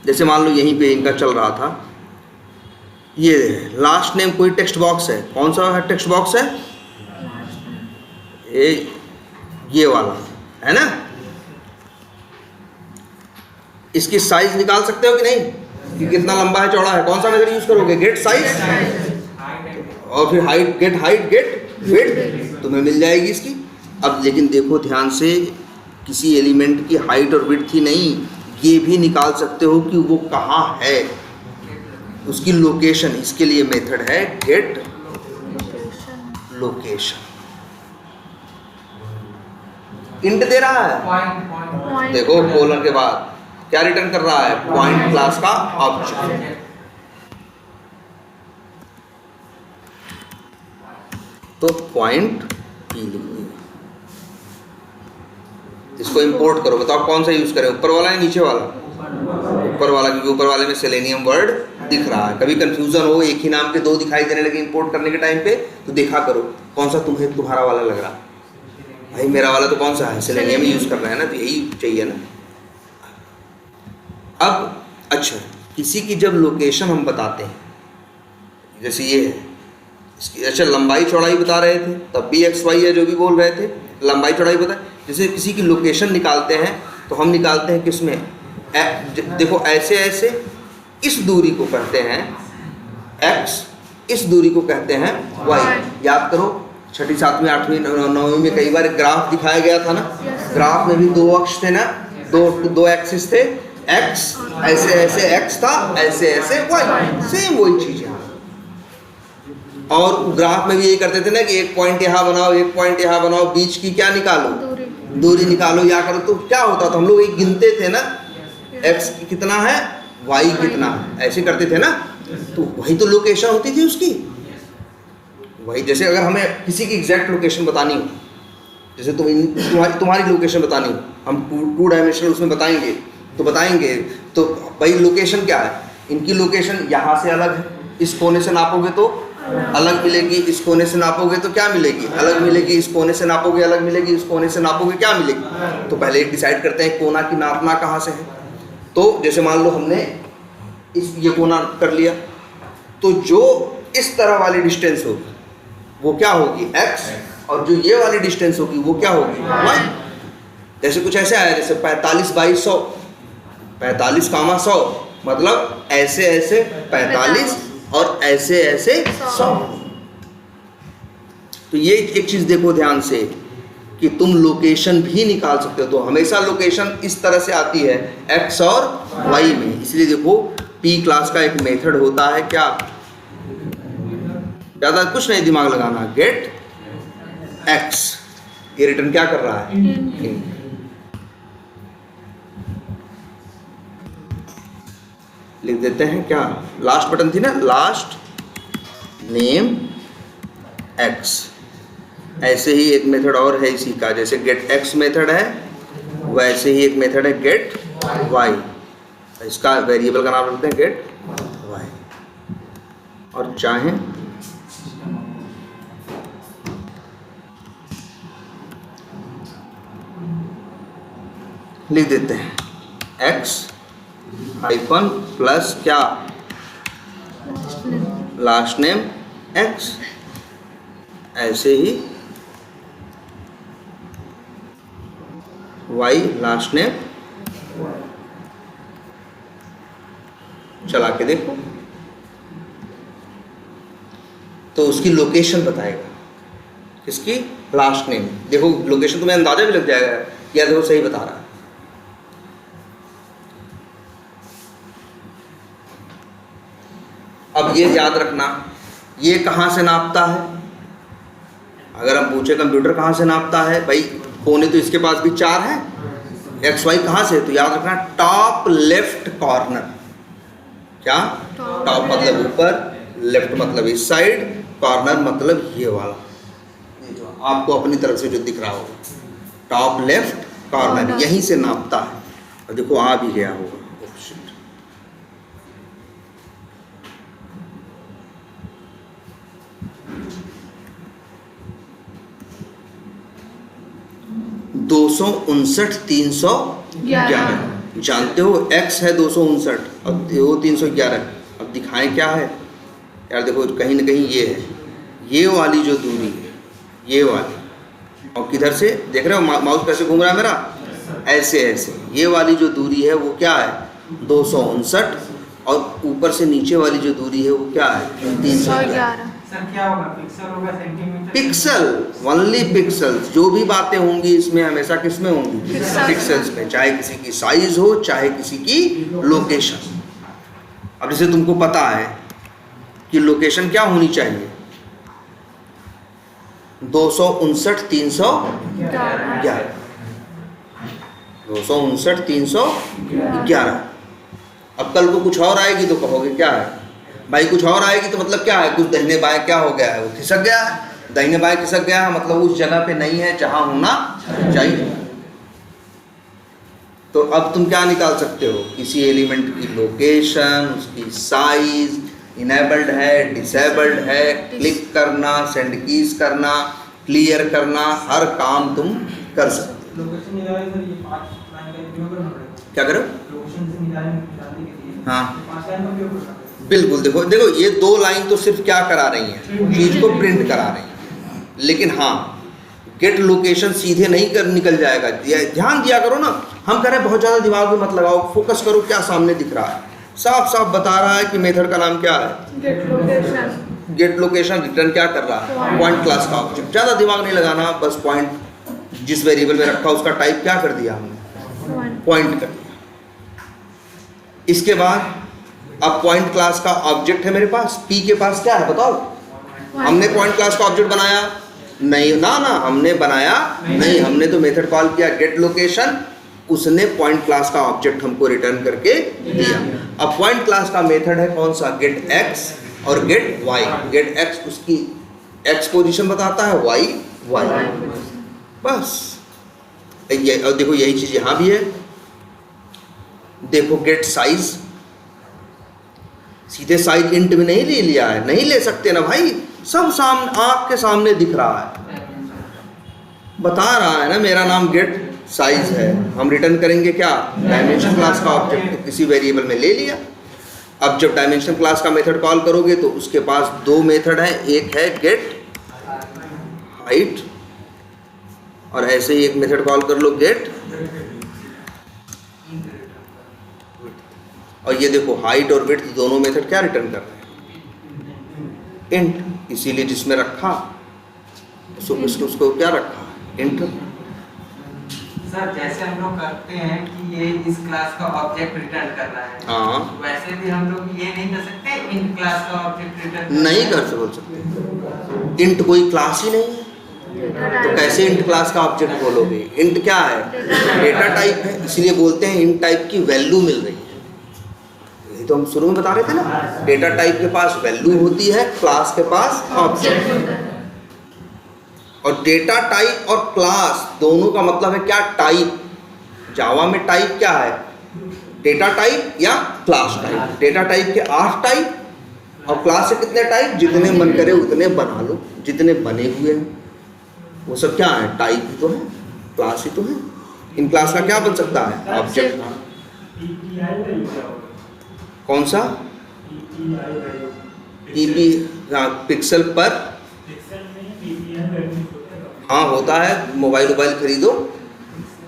जैसे मान लो यहीं पे इनका चल रहा था, ये लास्ट नेम कोई टेक्स्ट बॉक्स है, कौन सा है टेक्स्ट बॉक्स है? ये वाला है ना। इसकी साइज निकाल सकते हो कि नहीं, कि कितना लंबा है चौड़ा है? कौन सा मेथड यूज करोगे? गेट साइज और फिर height, get height, get width, तुम्हें मिल जाएगी इसकी। अब लेकिन देखो ध्यान से, किसी एलिमेंट की हाइट और विड्थ ही नहीं, ये भी निकाल सकते हो कि वो कहाँ है, उसकी लोकेशन। इसके लिए मेथड है गेट लोकेशन। इंट दे रहा है, देखो कोलन के बाद क्या रिटर्न कर रहा है? पॉइंट क्लास का ऑब्जेक्ट। तो पॉइंट पी लिखिए, इसको इंपोर्ट करो। बताओ कौन सा यूज करें, ऊपर वाला या नीचे वाला? ऊपर वाला, क्योंकि ऊपर वाले में सेलेनियम वर्ड दिख रहा है। कभी कंफ्यूजन हो, एक ही नाम के दो दिखाई देने लगे इंपोर्ट करने के टाइम पे, तो देखा करो कौन सा तुम्हारा वाला लग रहा। भाई मेरा वाला तो कौन सा है? सेलेनियम ही यूज कर रहा है ना, तो यही चाहिए ना। अब अच्छा, किसी की जब लोकेशन हम बताते हैं, जैसे ये है इसकी, अच्छा लंबाई चौड़ाई बता रहे थे, तब भी एक्स वाई है जो भी बोल रहे थे, लंबाई चौड़ाई बता। जैसे किसी की लोकेशन निकालते हैं तो हम निकालते हैं किसमें? देखो ऐसे ऐसे इस दूरी को कहते हैं x, इस दूरी को कहते हैं y। याद करो, छठी सातवीं आठवीं नौवीं में कई बार ग्राफ दिखाया गया था ना। ग्राफ में भी दो अक्ष थे ना, दो एक्सिस थे, x ऐसे ऐसे x था, ऐसे ऐसे y, सेम वही चीज है। और ग्राफ में भी यही करते थे ना कि एक पॉइंट यहाँ बनाओ, एक पॉइंट यहाँ बनाओ, बीच की क्या निकालो? दूरी निकालो या करो। तो क्या होता था, हम लोग एक गिनते थे ना, x कितना है, y कितना है, ऐसे करते थे ना। तो वही तो लोकेशन होती थी उसकी। वही जैसे अगर हमें किसी की एग्जैक्ट लोकेशन बतानी हो, जैसे तुम्हारी लोकेशन बतानी हो, हम 2 डायमेंशनल उसमें बताएंगे तो भाई लोकेशन क्या है? इनकी लोकेशन यहाँ से अलग है, इस कोने से नापोगे तो अलग मिलेगी, इस कोने से नापोगे तो क्या मिलेगी? अलग मिलेगी, इस कोने से नापोगे अलग मिलेगी, इस कोने से नापोगे क्या मिलेगी? तो पहले डिसाइड करते हैं कोना की नापना कहाँ से है। तो जैसे मान लो हमने ये कोना कर लिया, तो जो इस तरह वाली डिस्टेंस होगी वो क्या होगी? x, और जो ये वाली डिस्टेंस होगी वो क्या होगी? y। जैसे कुछ ऐसे आया, जैसे 45/100, 45,100, मतलब ऐसे ऐसे 45 और ऐसे ऐसे 100। तो ये एक चीज देखो ध्यान से कि तुम लोकेशन भी निकाल सकते हो। तो हमेशा लोकेशन इस तरह से आती है x और y में। इसलिए देखो p क्लास का एक मेथड होता है, क्या? ज़्यादा कुछ नहीं दिमाग लगाना, गेट x। ये रिटर्न क्या कर रहा है? int। लिख देते हैं क्या? लास्ट बटन थी ना, लास्ट नेम x। ऐसे ही एक मेथड और है इसी का, जैसे गेट x मेथड है, वैसे ही एक मेथड है गेट y। इसका वेरिएबल का नाम रखते हैं गेट y। और चाहें लिख देते हैं x हाइफन प्लस क्या? Last name x। ऐसे ही y लास्ट नेम। चला के देखो तो उसकी लोकेशन बताएगा। किसकी? Last name. देखो लोकेशन तुम्हें अंदाजा भी लग जाएगा, या देखो सही बता रहा है। अब ये याद रखना, ये कहाँ से नापता है? अगर हम पूछे कंप्यूटर कहाँ से नापता है, भाई कोने तो इसके पास भी 4 है, एक्स वाई कहाँ से, तो याद रखना टॉप लेफ्ट कॉर्नर। क्या? टॉप मतलब ऊपर, लेफ्ट मतलब इस साइड, कॉर्नर मतलब ये वाला, ये जो आपको अपनी तरफ से जो दिख रहा होगा, टॉप लेफ्ट कॉर्नर, यहीं से नापता है। और देखो आ भी गया होगा। दो सौ 311 जानते हो, x है 259, अब वो 311। अब दिखाएं क्या है यार, देखो कहीं ना कहीं ये है, ये वाली जो दूरी है, ये वाली, और किधर से देख रहे हो माउस कैसे घूम रहा है मेरा, ऐसे ऐसे, ये वाली जो दूरी है वो क्या है 259, और ऊपर से नीचे वाली जो दूरी है वो क्या है 311। सर क्या होगा, पिक्सल होगा, सेंटीमीटर? Pixel, only pixels. जो भी बातें होंगी इसमें हमेशा किसमें होंगी? पिक्सल्स में, चाहे किसी की साइज हो, चाहे किसी की लोकेशन। अब जैसे तुमको पता है कि लोकेशन क्या होनी चाहिए, 259 311, 259 311। अब कल को कुछ और आएगी तो कहोगे क्या है भाई, कुछ और आएगी तो मतलब क्या है, कुछ दाहिने बाएं क्या हो गया है, वो खिसक गया है, दाहिने बाएं खिसक गया है, मतलब उस जगह पे नहीं है जहां होना चाहिए। तो अब तुम क्या निकाल सकते हो, किसी एलिमेंट की लोकेशन, उसकी साइज, इनेबल्ड है, डिसेबल्ड है, क्लिक करना, सेंड कीज करना, क्लियर करना, हर काम तुम कर सकते हो। लोकेशन निकालने सर ये 5 लाइन का उपयोग करना पड़ेगा। क्या करो? लोकेशन से निकालने के लिए हाँ 5 लाइन का उपयोग करना पड़ेगा। बिल्कुल। देखो देखो ये 2 लाइन तो सिर्फ क्या करा रही हैं, चीज को प्रिंट करा रही हैं, लेकिन हाँ गेट लोकेशन सीधे नहीं कर निकल जाएगा। ध्यान दिया करो ना, हम कह रहे हैं बहुत ज़्यादा दिमाग में मत लगाओ, फोकस करो क्या सामने दिख रहा है, साफ साफ बता रहा है कि मेथड का नाम क्या है, get location. Get location return क्या कर रहा है, पॉइंट क्लास का ऑब्जेक्ट। ज़्यादा दिमाग नहीं लगाना, बस पॉइंट जिस वेरिएबल में रखा उसका टाइप क्या कर दिया हमने, पॉइंट कर दिया। इसके बाद अब पॉइंट क्लास का ऑब्जेक्ट है मेरे पास, पी के पास क्या है बताओ, हमने पॉइंट क्लास का ऑब्जेक्ट बनाया नहीं ना, हमने बनाया नहीं, हमने तो मेथड कॉल किया गेट लोकेशन, उसने पॉइंट क्लास का ऑब्जेक्ट हमको रिटर्न करके दिया। अब पॉइंट क्लास का मेथड है कौन सा, गेट एक्स और गेट वाई। गेट एक्स उसकी एक्स पोजीशन बताता है, वाई वाई, बस। ये और देखो यही चीज यहां भी है, देखो गेट साइज, सीधे साइज इंट में नहीं ले लिया है, नहीं ले सकते ना भाई, सब सामने आँख के सामने दिख रहा है, बता रहा है ना मेरा नाम गेट साइज है। हम रिटर्न करेंगे क्या, डायमेंशन क्लास का ऑब्जेक्ट, तो किसी वेरिएबल में ले लिया। अब जब डायमेंशन क्लास का मेथड कॉल करोगे तो उसके पास 2 मेथड है, एक है गेट हाइट और ऐसे ही एक मेथड कॉल कर लो गेट, और ये देखो हाइट और विड्थ दोनों मेथड क्या रिटर्न कर रहे हैं, इंट। इसीलिए जिसमें रखा उसको क्या रखा, इंट। सर जैसे हम लोग करते हैं कि ये इस क्लास का ऑब्जेक्ट रिटर्न कर रहा है, हाँ वैसे भी हम लोग ये नहीं कर सकते इन क्लास का ऑब्जेक्ट रिटर्न नहीं कर सकते, इंट कोई क्लास ही नहीं है तो कैसे इंट क्लास का ऑब्जेक्ट बोलोगे। इंट क्या है, डेटा टाइप है, इसलिए बोलते हैं इंट टाइप की वैल्यू मिल रही है। ये तो हम शुरू में बता रहे थे ना, डेटा टाइप के पास वैल्यू होती है, क्लास के पास ऑब्जेक्ट। और डेटा टाइप और क्लास दोनों का मतलब है क्या, टाइप। जावा में टाइप क्या है, डेटा टाइप या क्लास टाइप। डेटा टाइप के 8 टाइप और क्लास से कितने टाइप, जितने मन करे उतने बना लो, जितने बने हुए हैं वो सब क्या है, टाइप ही तो है, क्लास ही तो है। इन क्लास का क्या बन सकता है, ऑब्जेक्ट। कौन सा, पीपी, पिक्सल पर, हाँ होता है, मोबाइल खरीदो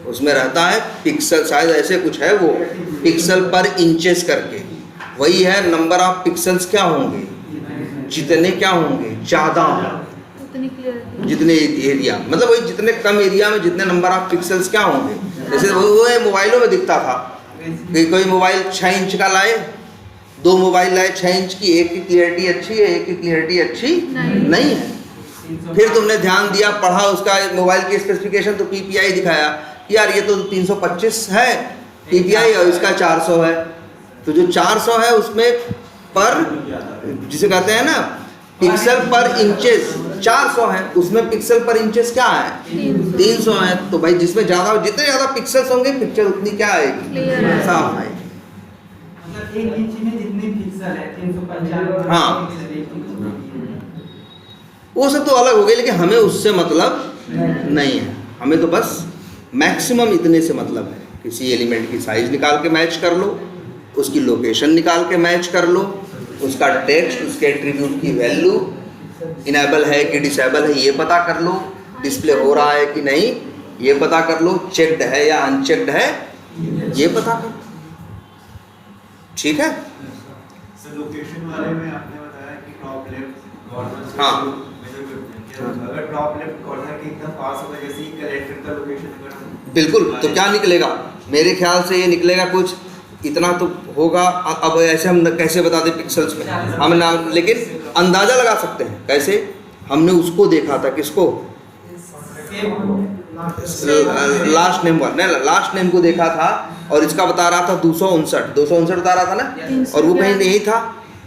उसमें रहता है पिक्सल, शायद ऐसे कुछ है वो, पिक्सल पर इंचेस करके, वही है नंबर ऑफ पिक्सल्स क्या होंगे, जितने क्या होंगे ज़्यादा, जितनी क्लियरिटी, जितने एरिया, मतलब वही जितने कम एरिया में जितने नंबर ऑफ पिक्सल्स क्या होंगे। जैसे वो मोबाइलों में दिखता था कि कोई मोबाइल 6 इंच का लाए, 2 मोबाइल लाए 6 इंच की, एक की क्लियरिटी अच्छी है, एक की क्लियरिटी अच्छी नहीं है। फिर तुमने ध्यान दिया, पढ़ा उसका मोबाइल की स्पेसिफिकेशन, तो PPI दिखाया कि यार ये तो 325 है PPI और इसका 400 है। तो जो 400 है उसमें पर, जिसे कहते हैं ना पिक्सल पर इंचेस, 400 है, उसमें पिक्सल पर इंचेस क्या है 300 है। तो भाई जिसमें ज़्यादा, जितने ज़्यादा पिक्सल्स होंगे पिक्चर उतनी क्या आएगी, साफ आएगी। मतलब 1 इंच में जितने पिक्सल है 395, हाँ। पिक्सल, 1 इंच में। वो सब तो अलग हो गए, लेकिन हमें उससे मतलब नहीं है। हमें तो बस मैक्सिमम इतने से मतलब है, किसी एलिमेंट की साइज निकाल के मैच कर लो, उसकी लोकेशन निकाल के मैच कर लो, उसका टेक्स्ट, उसके एट्रीब्यूट की वैल्यू इनेबल है कि डिसेबल है ये पता कर लो, डिस्प्ले हो रहा है कि नहीं ये पता कर लो, चेक्ड है या अनचेक्ड है ये पता कर लो। ठीक है। लोकेशन वाले में आपने बताया कि टॉप लेफ्ट कॉर्नर, हाँ। अगर टॉप लेफ्ट कॉर्नर के एकदम पास होगा, जैसे ही कैरेक्टर का लोकेशन, बिल्कुल, तो क्या निकलेगा, मेरे ख्याल से ये निकलेगा कुछ इतना तो होगा। अब ऐसे हम कैसे बता दें पिक्सल्स में, हम ना, लेकिन अंदाज़ा लगा सकते हैं। कैसे, हमने उसको देखा था, किसको, लास्ट नेम लास्ट नेम को देखा था, और इसका बता रहा था 259 बता रहा था ना, और वो कहीं नहीं था,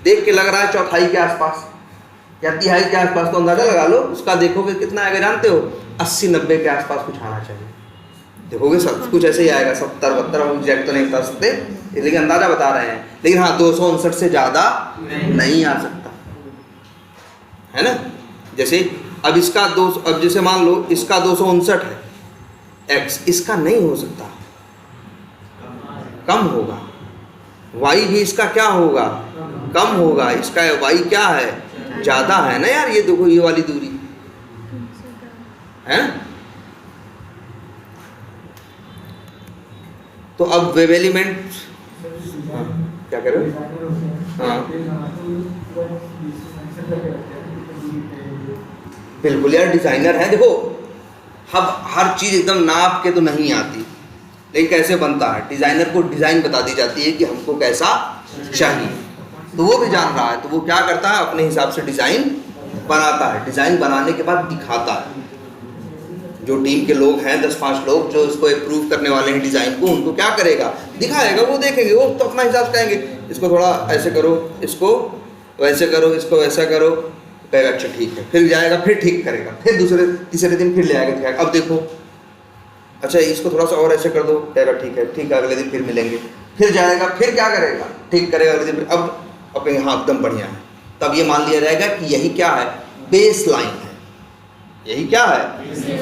देख के लग रहा है चौथाई के आसपास या तिहाई के आसपास, तो अंदाज़ा लगा लो उसका। देखोगे कितना आएगा जानते हो, 80-90 के आसपास कुछ आना चाहिए। देखोगे सब कुछ ऐसे ही आएगा, 70-72, हम एग्जैक्ट तो नहीं बता सकते, लेकिन अंदाज़ा बता रहे हैं। लेकिन हाँ 259 से ज़्यादा नहीं आ सकता है ना। जैसे अब इसका अब जैसे मान लो इसका 259 है x, इसका नहीं हो सकता, कम होगा। y भी इसका क्या होगा, कम होगा। इसका y क्या है, ज़्यादा है ना यार। ये देखो ये वाली दूरी है। तो अब वेब एलिमेंट क्या कह रहे हो, हाँ बिल्कुल यार, डिज़ाइनर है। देखो अब हर चीज़ एकदम नाप के तो नहीं आती, लेकिन कैसे बनता है, डिज़ाइनर को डिज़ाइन बता दी जाती है कि हमको कैसा चाहिए, तो वो भी जान रहा है। तो वो क्या करता है, अपने हिसाब से डिज़ाइन बनाता है। डिज़ाइन बनाने के बाद दिखाता है। जो टीम के लोग हैं 10-5 लोग जो इसको अप्रूव करने वाले हैं डिज़ाइन को, उनको क्या करेगा, दिखाएगा, वो देखेंगे, वो तो अपना हिसाब से कहेंगे इसको थोड़ा ऐसे करो, इसको वैसे करो, इसको वैसा करो, कहेगा अच्छा ठीक है, फिर जाएगा, फिर ठीक करेगा, फिर दूसरे तीसरे दिन फिर ले आएगा, दिखाएगा अब देखो अच्छा इसको थोड़ा सा और ऐसे कर दो, कहेगा ठीक है, अगले दिन फिर मिलेंगे, फिर जाएगा, फिर क्या करेगा, ठीक करेगा अगले दिन, अब कहेंगे हाँ एकदम बढ़िया है। तब ये मान लिया जाएगा कि यही क्या है, बेस लाइन है। यही क्या है,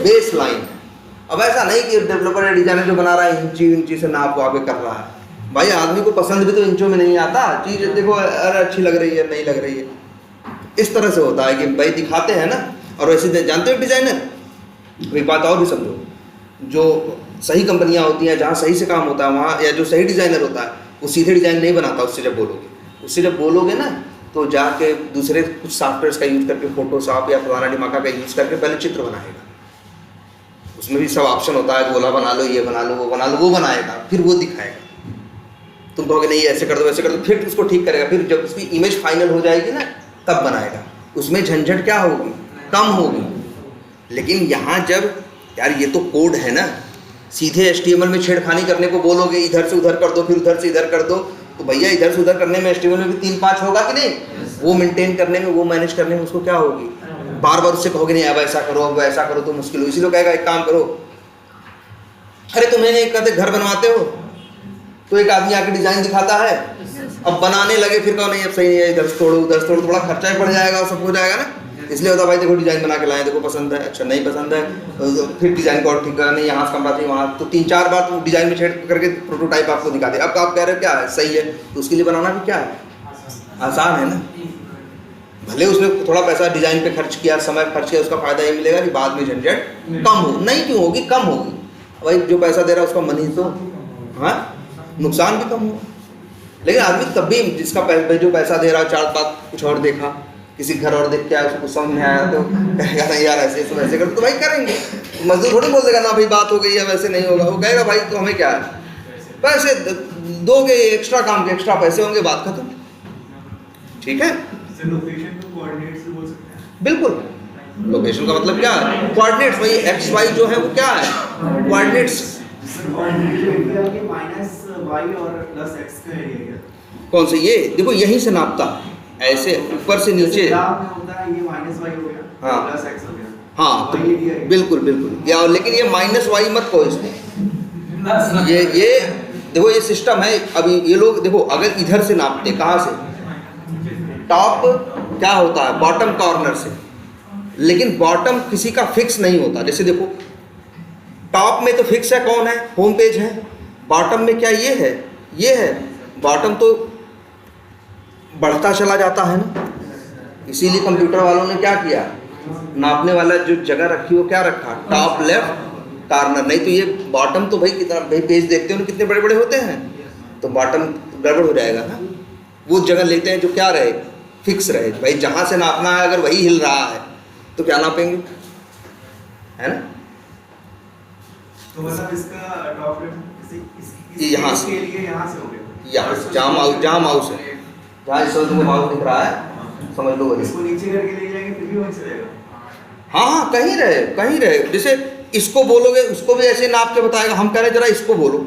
बेस लाइन है। अब ऐसा नहीं कि डेवलपर या डिजाइनर जो बना रहा है इंची से नाप वाप कर रहा है। भाई आदमी को पसंद भी तो इंचों में नहीं आता, चीज़ देखो अरे अच्छी लग रही है, नहीं लग रही है, इस तरह से होता है कि भाई दिखाते हैं ना। और वैसे जानते हो डिज़ाइनर एक बात और भी समझो, जो सही कंपनियां होती हैं जहाँ सही से काम होता है वहाँ, या जो सही डिज़ाइनर होता है वो सीधे डिज़ाइन नहीं बनाता। उससे जब बोलोगे ना तो जाके दूसरे कुछ सॉफ्टवेयर्स का यूज़ करके, फोटोशॉप या फलाना डिमाका का यूज़ करके पहले चित्र बनाएगा। उसमें भी सब ऑप्शन होता है, गोला बना लो, ये बना लो, वो बना लो, वो बनाएगा, फिर वो दिखाएगा। तुम कहोगे नहीं ऐसे कर दो वैसे कर दो, फिर उसको ठीक करेगा, फिर जब उसकी इमेज फाइनल हो जाएगी ना तब बनाएगा। उसमें झंझट क्या होगी, कम होगी। लेकिन यहाँ जब यार ये तो कोड है ना, सीधे HTML में छेड़खानी करने को बोलोगे, इधर से उधर कर दो, फिर उधर से इधर कर दो, तो भैया इधर से उधर करने में HTML में भी 3-5 होगा कि नहीं, वो मेंटेन करने में, वो मैनेज करने में उसको क्या होगी, बार बार उससे कहोगे नहीं अब ऐसा करो, अब ऐसा करो, तो मुश्किल हो। इसीलिए कहेगा एक काम करो, अरे तुम्हें नहीं कहते घर बनवाते हो तो एक आदमी आके डिज़ाइन दिखाता है, अब बनाने लगे फिर कहो नहीं अब सही नहीं है, इधर से तोड़ो उधर से तोड़ो, थोड़ा खर्चा ही पड़ जाएगा और सब हो जाएगा ना। इसलिए होता भाई देखो डिज़ाइन बना के लाए, देखो पसंद है, अच्छा नहीं पसंद है तो फिर डिज़ाइन को और ठीक करना, नहीं यहाँ से कमरा चाहिए वहाँ, तो 3-4 बार तो डिज़ाइन में छेड़ करके प्रोटोटाइप आपको दिखा दे। अब आप कह रहे हो क्या है सही है, तो उसके लिए बनाना भी क्या है, आसान है ना। भले उसने थोड़ा पैसा डिज़ाइन पे खर्च किया, समय खर्च किया, उसका फ़ायदा ये मिलेगा कि बाद में झंझट कम हो, नहीं क्यों होगी, कम होगी। भाई जो पैसा दे रहा है उसका मन ही तो, हाँ नुकसान भी कम हो। लेकिन आदमी तब भी जिसका जो पैसा दे रहा है 4 बात कुछ और देखा, किसी घर और देख के आया उसको समझ में आया तो कहेगा नहीं यार ऐसे ऐसे वैसे कर, तो भाई करेंगे। मजदूर थोड़ी बोल देगा ना भाई बात हो गई है वैसे नहीं होगा, वो कहेगा भाई तो हमें क्या है, पैसे दोगे, एक्स्ट्रा काम के एक्स्ट्रा पैसे होंगे, बात खत्म। ठीक है, लोकेशन को कोऑर्डिनेट्स से बोल सकते हैं। बिल्कुल। लोकेशन का मतलब क्या है, कोऑर्डिनेट्स। भाई एक्स वाई जो है वो क्या है, कोऑर्डिनेट्स। एरिया के माइनस वाई और प्लस एक्स का एरिया क्या? कौन से, ये देखो यहीं से नापता ऐसे ऊपर से नीचे। ग्राफ में होता है ये माइनस वाई हो गया, हाँ। प्लस एक्स हो गया। हाँ तो वही एरिया है। बिल्कुल बिल्कुल या, लेकिन ये माइनस वाई मत कहो इसमें। ये देखो ये सिस्टम है। अभी ये लोग देखो अगर इधर से नापते, कहाँ से, टॉप क्या होता है, बॉटम कॉर्नर से, लेकिन बॉटम किसी का फिक्स नहीं होता। जैसे देखो टॉप में तो फिक्स है, कौन है, होम पेज है। बॉटम में क्या ये है, ये है। बॉटम तो बढ़ता चला जाता है ना, इसीलिए कंप्यूटर वालों ने क्या किया, नापने वाला जो जगह रखी वो क्या रखा, टॉप लेफ्ट कॉर्नर। नहीं तो ये बॉटम तो भाई कितना, भाई पेज देखते हो ना कितने बड़े बड़े होते हैं, तो बॉटम गड़बड़ हो जाएगा ना। वो जगह लेते हैं जो क्या रहे, फिक्स रहे। भाई जहाँ से नापना है अगर वही हिल रहा है तो क्या नापेंगे, है ना। तो मतलब इसका टॉप लेफ्ट यहाँ से, के लिए यहाँ से हो गया, यहाँ से जहाँ माउस है, जहाँ इस वक्त माउस दिख रहा है समझ लो वही। इसको नीचे करके ले जाएंगे फिर भी वहीं से रहेगा। हाँ हाँ कहीं रहे, कहीं रहे। जैसे इसको बोलोगे उसको भी ऐसे नाप के बताएगा। हम कह रहे जरा इसको बोलो,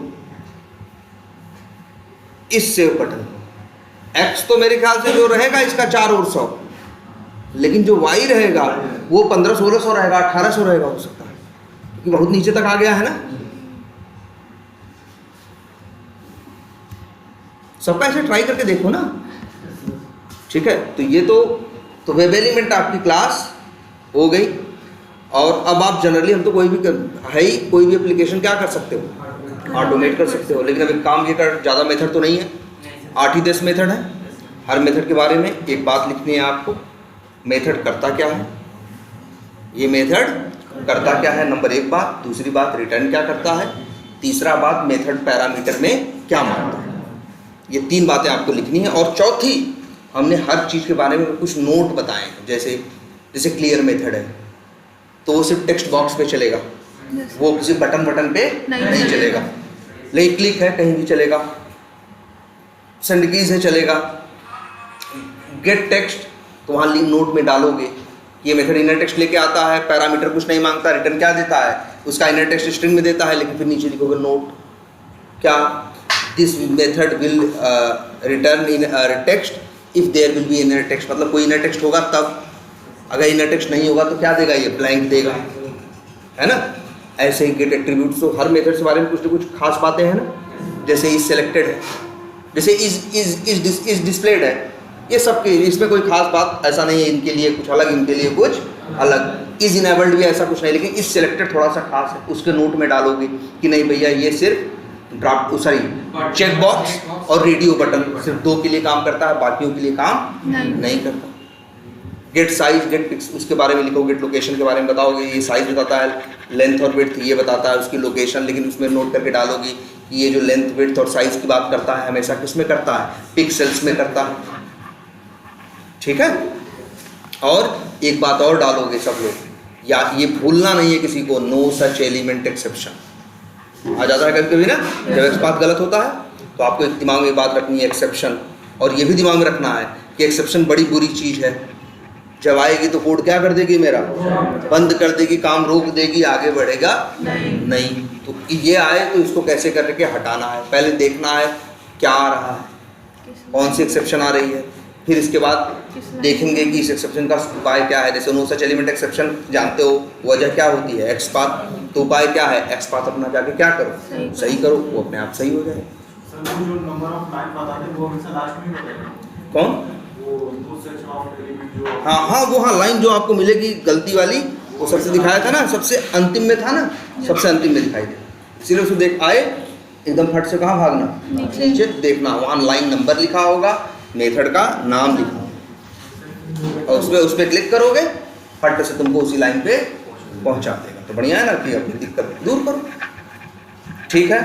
इस सेव बटन एक्स तो मेरे ख्याल से जो रहेगा इसका 4 और 100, लेकिन जो वाई रहेगा वो 1500-1600 रहेगा, 1800 रहेगा हो सकता है, क्योंकि बहुत नीचे तक आ गया है ना। सबका ऐसे ट्राई करके देखो ना। ठीक है, तो ये तो वेब एलिमेंट आपकी क्लास हो गई। और अब आप जनरली, हम तो कोई भी है ही, कोई भी एप्लीकेशन क्या कर सकते हो, ऑटोमेट कर सकते हो। लेकिन अभी काम ये कर, ज़्यादा मेथड तो नहीं है, 8 ही 10 मेथड है। हर मेथड के बारे में एक बात लिखनी है आपको, मेथड करता क्या है, ये मेथड करता क्या है, नंबर 1 बात। दूसरी बात रिटर्न क्या करता है। तीसरा बात मेथड पैरामीटर में क्या मानता है। ये 3 बातें आपको लिखनी है। और चौथी, हमने हर चीज़ के बारे में कुछ नोट बताए हैं। जैसे क्लियर मेथड है तो वो सिर्फ टेक्स्ट बॉक्स पे चलेगा, वो किसी बटन पे नहीं चलेगा। लेकिन क्लिक है कहीं भी चलेगा, सेंड कीज है चलेगा। गेट टेक्स्ट तो वहाँ लिंक नोट में डालोगे, ये मेथड इनर टेक्स्ट लेके आता है, पैरामीटर कुछ नहीं मांगता, रिटर्न क्या देता है, उसका इनर टेक्स्ट स्ट्रिंग में देता है, लेकिन फिर नीचे लिखोगे नोट क्या, this method will return in text if there will be inner text. मतलब कोई इनर टेक्स्ट होगा तब, अगर इनर टेक्स्ट नहीं होगा तो क्या देगा, ये ब्लैंक देगा, है ना। ऐसे ही गेट एट्रीब्यूट्स, तो हर मेथड के बारे में कुछ ना कुछ खास बातें हैं ना। जैसे इज सेलेक्टेड है, जैसे इज डिस्प्लेड है, ये सब के इसमें कोई खास बात ऐसा नहीं है, इनके लिए कुछ अलग, इनके लिए कुछ अलग। इज इनेबल्ड भी ऐसा कुछ नहीं, लेकिन इज सेलेक्टेड थोड़ा सा खास है। उसके नोट में डालोगे कि नहीं भैया ये सिर्फ ड्राफ्ट, सॉरी चेक बॉक्स और रेडियो बटन सिर्फ 2 के लिए काम करता है, बाकियों के लिए काम नहीं करता। गेट साइज, गेट पिक्स, उसके बारे में लिखोगे। गेट लोकेशन के बारे में बताओगे, ये साइज बताता है, लेंथ और विड्थ ये बताता है, उसकी लोकेशन, लेकिन उसमें नोट करके डालोगे कि ये जो लेंथ विड्थ और साइज की बात करता है हमेशा किस में करता है, पिक्सेल्स में करता है। ठीक है, और एक बात और डालोगे सब लोग, या ये भूलना नहीं है किसी को, नो सच एलिमेंट एक्सेप्शन आ जाता है कभी कभी ना, जब एक बात गलत होता है तो आपको एक दिमाग में बात रखनी है एक्सेप्शन। और ये भी दिमाग में रखना है कि एक्सेप्शन बड़ी बुरी चीज़ है, जब आएगी तो कोड क्या कर देगी, मेरा बंद कर देगी, काम रोक देगी, आगे बढ़ेगा नहीं। तो ये आए तो इसको कैसे करके हटाना है, पहले देखना है क्या आ रहा है, कौन सी एक्सेप्शन आ रही है, फिर इसके बाद देखेंगे कि इस एक्सेप्शन का उपाय क्या है। जैसे नो सच एलिमेंट एक्सेप्शन जानते हो, वजह क्या होती है, एक्स पाथ, तो उपाय क्या है, एक्स पाथ अपना जाके क्या करो, सही करो, वो अपने आप सही हो जाए। सर वो जो नंबर ऑफ लाइन बताते हैं वो हमेशा लास्ट में बताएगा, कौन, वो नो सच ऑफ एलिमेंट जो, हाँ वो हाँ लाइन जो आपको मिलेगी गलती वाली, वो सबसे दिखाया था ना, सबसे अंतिम में था ना, सबसे अंतिम में दिखाई दे, इसीलिए उसको देख आए एकदम फट से कहाँ भागना, नीचे देखना, वहाँ लाइन नंबर लिखा होगा, मेथड का नाम लिखा होगा, और उस पर क्लिक करोगे फट से तुमको उसी लाइन पे पहुँचा देगा। तो बढ़िया है ना कि अपनी दिक्कत दूर करो। ठीक है,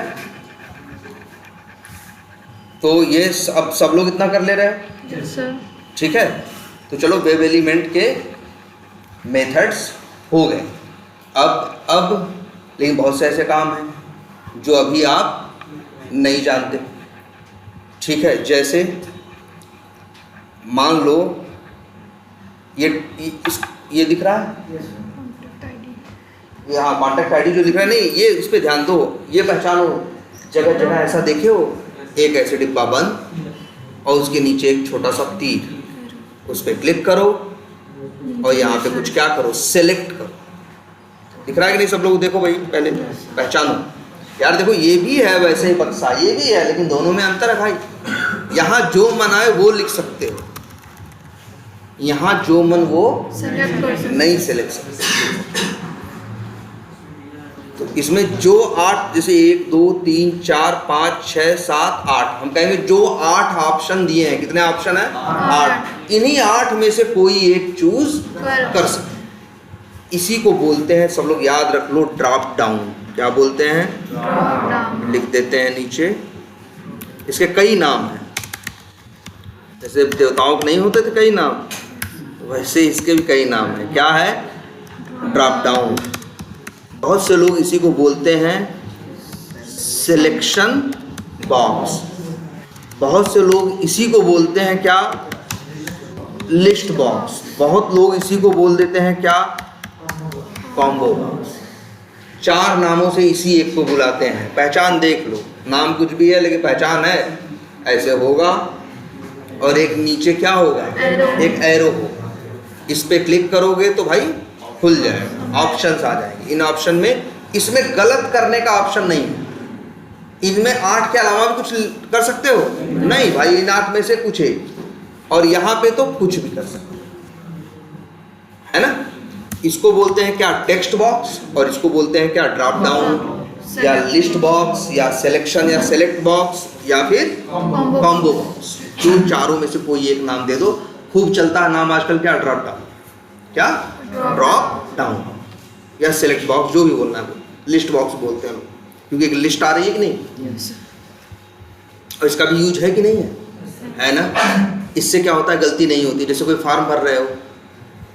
तो ये अब सब लोग इतना कर ले रहे हैं, ठीक है। तो चलो वेब एलिमेंट के मेथड्स हो गए। अब लेकिन बहुत से ऐसे काम हैं जो अभी आप नहीं जानते। ठीक है, जैसे मान लो ये दिख रहा है, यहाँ कॉन्टैक्ट आईडी जो दिख रहा है, नहीं ये इस पे ध्यान दो, ये पहचानो। जगह जगह ऐसा देखे हो, एक ऐसे डिब्बा बंद और उसके नीचे एक छोटा सा तीर, उस पर क्लिक करो और यहाँ पे कुछ क्या करो, सेलेक्ट करो। दिख रहा है कि नहीं सब लोग? देखो भाई, पहले पहचानो यार। देखो ये भी है वैसे ही बक्सा, ये भी है, लेकिन दोनों में अंतर है भाई। यहाँ जो मन आए वो लिख सकते हो, यहाँ जो मन वो नहीं सेलेक्ट सकते। तो इसमें जो 8, जैसे 1 2 3 4 5 6 7 8, हम कहेंगे जो 8 ऑप्शन दिए हैं। कितने ऑप्शन है? 8। इन्हीं 8 में से कोई एक चूज कर सकते। इसी को बोलते हैं, सब लोग याद रख लो, ड्रॉप डाउन। क्या बोलते हैं? लिख देते हैं नीचे। इसके कई नाम हैं, जैसे देवताओं के नहीं होते थे कई नाम, वैसे इसके भी कई नाम हैं। क्या है? Drop down. बहुत से लोग इसी को बोलते हैं सिलेक्शन बॉक्स। बहुत से लोग इसी को बोलते हैं क्या? List box. बहुत लोग इसी को बोल देते हैं क्या? Combo box. 4 नामों से इसी एक को बुलाते हैं। पहचान देख लो, नाम कुछ भी है लेकिन पहचान है, ऐसे होगा और एक नीचे क्या होगा? एक एरो होगा। इस पे क्लिक करोगे तो भाई खुल जाएगा, ऑप्शंस आ जाएंगे। इन ऑप्शन में, इसमें गलत करने का ऑप्शन नहीं है। इनमें 8 के अलावा भी कुछ कर सकते हो? नहीं भाई, इन 8 में से कुछ है। और यहाँ पे तो कुछ भी कर सकते हो, है ना? इसको बोलते हैं क्या? Text box. और इसको बोलते हैं क्या? ड्रॉप डाउन या लिस्ट बॉक्स या सिलेक्शन या सेलेक्ट बॉक्स या फिर कॉम्बो बॉक्स। जो चारों में से कोई एक नाम दे दो। खूब चलता है नाम आजकल क्या? Drop down. क्या? ड्रॉप डाउन या सिलेक्ट बॉक्स, जो भी बोलना है। लिस्ट बॉक्स बोलते हैं लोग, क्योंकि एक लिस्ट आ रही है कि नहीं, और इसका भी यूज है कि नहीं है ना? इससे क्या होता है? गलती नहीं होती। जैसे कोई फॉर्म भर रहे हो,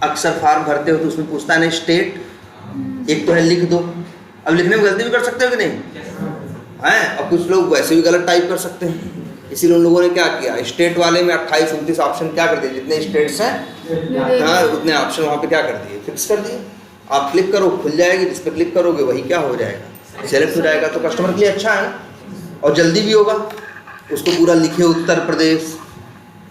अक्सर फॉर्म भरते हो तो उसमें पूछता है ना स्टेट, एक तो है लिख दो। अब लिखने में गलती भी कर सकते हो कि नहीं है? और कुछ लोग वैसे भी गलत टाइप कर सकते हैं। इसीलिए उन लोगों ने क्या किया, स्टेट वाले में 28 29 ऑप्शन क्या कर दिए, जितने स्टेट्स हैं हाँ उतने ऑप्शन वहाँ पे क्या कर दिए, फिक्स कर दिए। आप क्लिक करो खुल जाएगी, जिस पर क्लिक करोगे वही क्या हो जाएगा, सेलेक्ट हो जाएगा। तो कस्टमर के लिए अच्छा है ना, और जल्दी भी होगा। उसको पूरा लिखे उत्तर प्रदेश,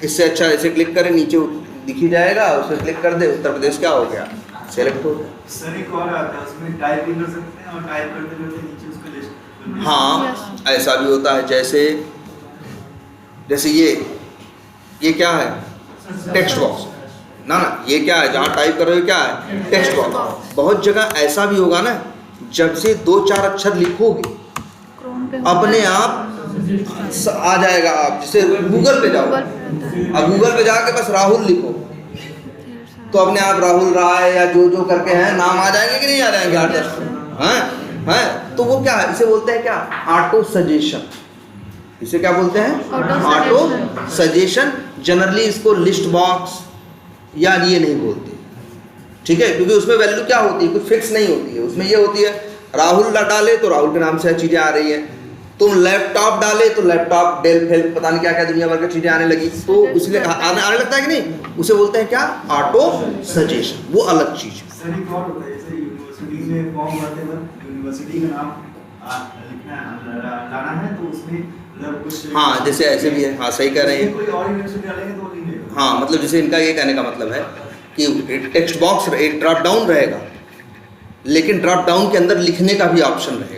इससे अच्छा ऐसे क्लिक करें नीचे दिख ही जाएगा, उस पर क्लिक कर दे उत्तर प्रदेश क्या हो गया, सेलेक्ट हो गया। सर एक और आता है उसमें टाइप भी कर सकते हैं और टाइप करते करते नीचे उसका लिस्ट। हाँ ऐसा भी होता है। जैसे ये क्या है, टेक्स्ट बॉक्स ना, ये क्या है, जहाँ टाइप कर रहे हो क्या है, टेक्स्ट बॉक्स। बहुत जगह ऐसा भी होगा ना, जब से 2-4 अक्षर लिखोगे अपने आप आ जाएगा। आप जैसे गूगल पे जाओ, अब गूगल पे जाके बस राहुल लिखो तो अपने आप राहुल राय या जो करके हैं नाम आ जाएंगे कि नहीं आ जाएंगे, 8-10 हैं। तो वो क्या है, इसे बोलते हैं क्या, ऑटो सजेशन। इसे क्या बोलते हैं, ऑटो सजेशन। जनरली इसको लिस्ट बॉक्स या ये नहीं बोलते, ठीक है, क्योंकि उसमें वैल्यू क्या होती है, कुछ फिक्स नहीं होती है। उसमें ये होती है राहुल डाले तो राहुल के नाम से चीजें आ रही हैं, तुम लैपटॉप डाले तो लैपटॉप डेल फेल पता नहीं क्या क्या दुनिया भर की चीजें आने लगी, तो इसलिए आने लगता है कि नहीं, उसे बोलते हैं क्या, ऑटो सजेशन। वो अलग चीज है। सर एक और होता है, जैसे यूनिवर्सिटी में फॉर्म भरते वक्त यूनिवर्सिटी का नाम लाना है तो उसमें मतलब कुछ, हाँ जैसे ऐसे भी है, हाँ सही कह रहे हैं। कोई और यूनिवर्सिटी डालेंगे तो वो नहीं लेगा। हाँ मतलब जैसे इनका ये कहने का मतलब है कि टेक्स्ट बॉक्स एक ड्रॉप डाउन रहेगा, लेकिन ड्रॉप डाउन के अंदर लिखने का भी ऑप्शन रहेगा।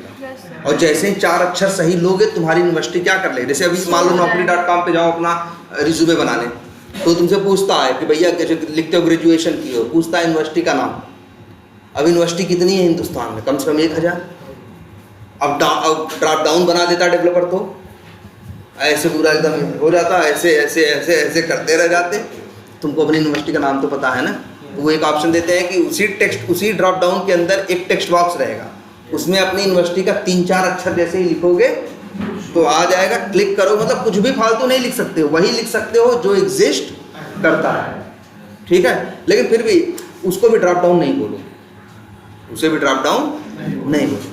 और जैसे ही 4 अक्षर सही लोगे तुम्हारी यूनिवर्सिटी क्या कर ले, जैसे अभी मान लो naukri.com पे जाओ अपना रिज्यूमे बनाने, तो तुमसे पूछता है कि भैया लिखते हो ग्रेजुएशन की हो, पूछता है यूनिवर्सिटी का नाम। अब यूनिवर्सिटी कितनी है हिंदुस्तान में, कम से कम 1000। अब ड्रॉप डाउन बना देता डेवलपर तो ऐसे पूरा एकदम हो जाता, ऐसे ऐसे ऐसे ऐसे करते रह जाते। तुमको अपनी यूनिवर्सिटी का नाम तो पता है ना, तो वो एक ऑप्शन देते हैं कि उसी ड्रॉप डाउन के अंदर एक टेक्स्ट बॉक्स रहेगा, उसमें अपनी यूनिवर्सिटी का 3-4 अक्षर जैसे ही लिखोगे तो आ जाएगा। क्लिक करो, मतलब कुछ भी फालतू नहीं लिख सकते हो, वही लिख सकते हो जो एग्जिस्ट करता है। ठीक है, लेकिन फिर भी उसको भी ड्रॉप डाउन नहीं बोलो, उसे भी ड्रॉप डाउन नहीं बोलो।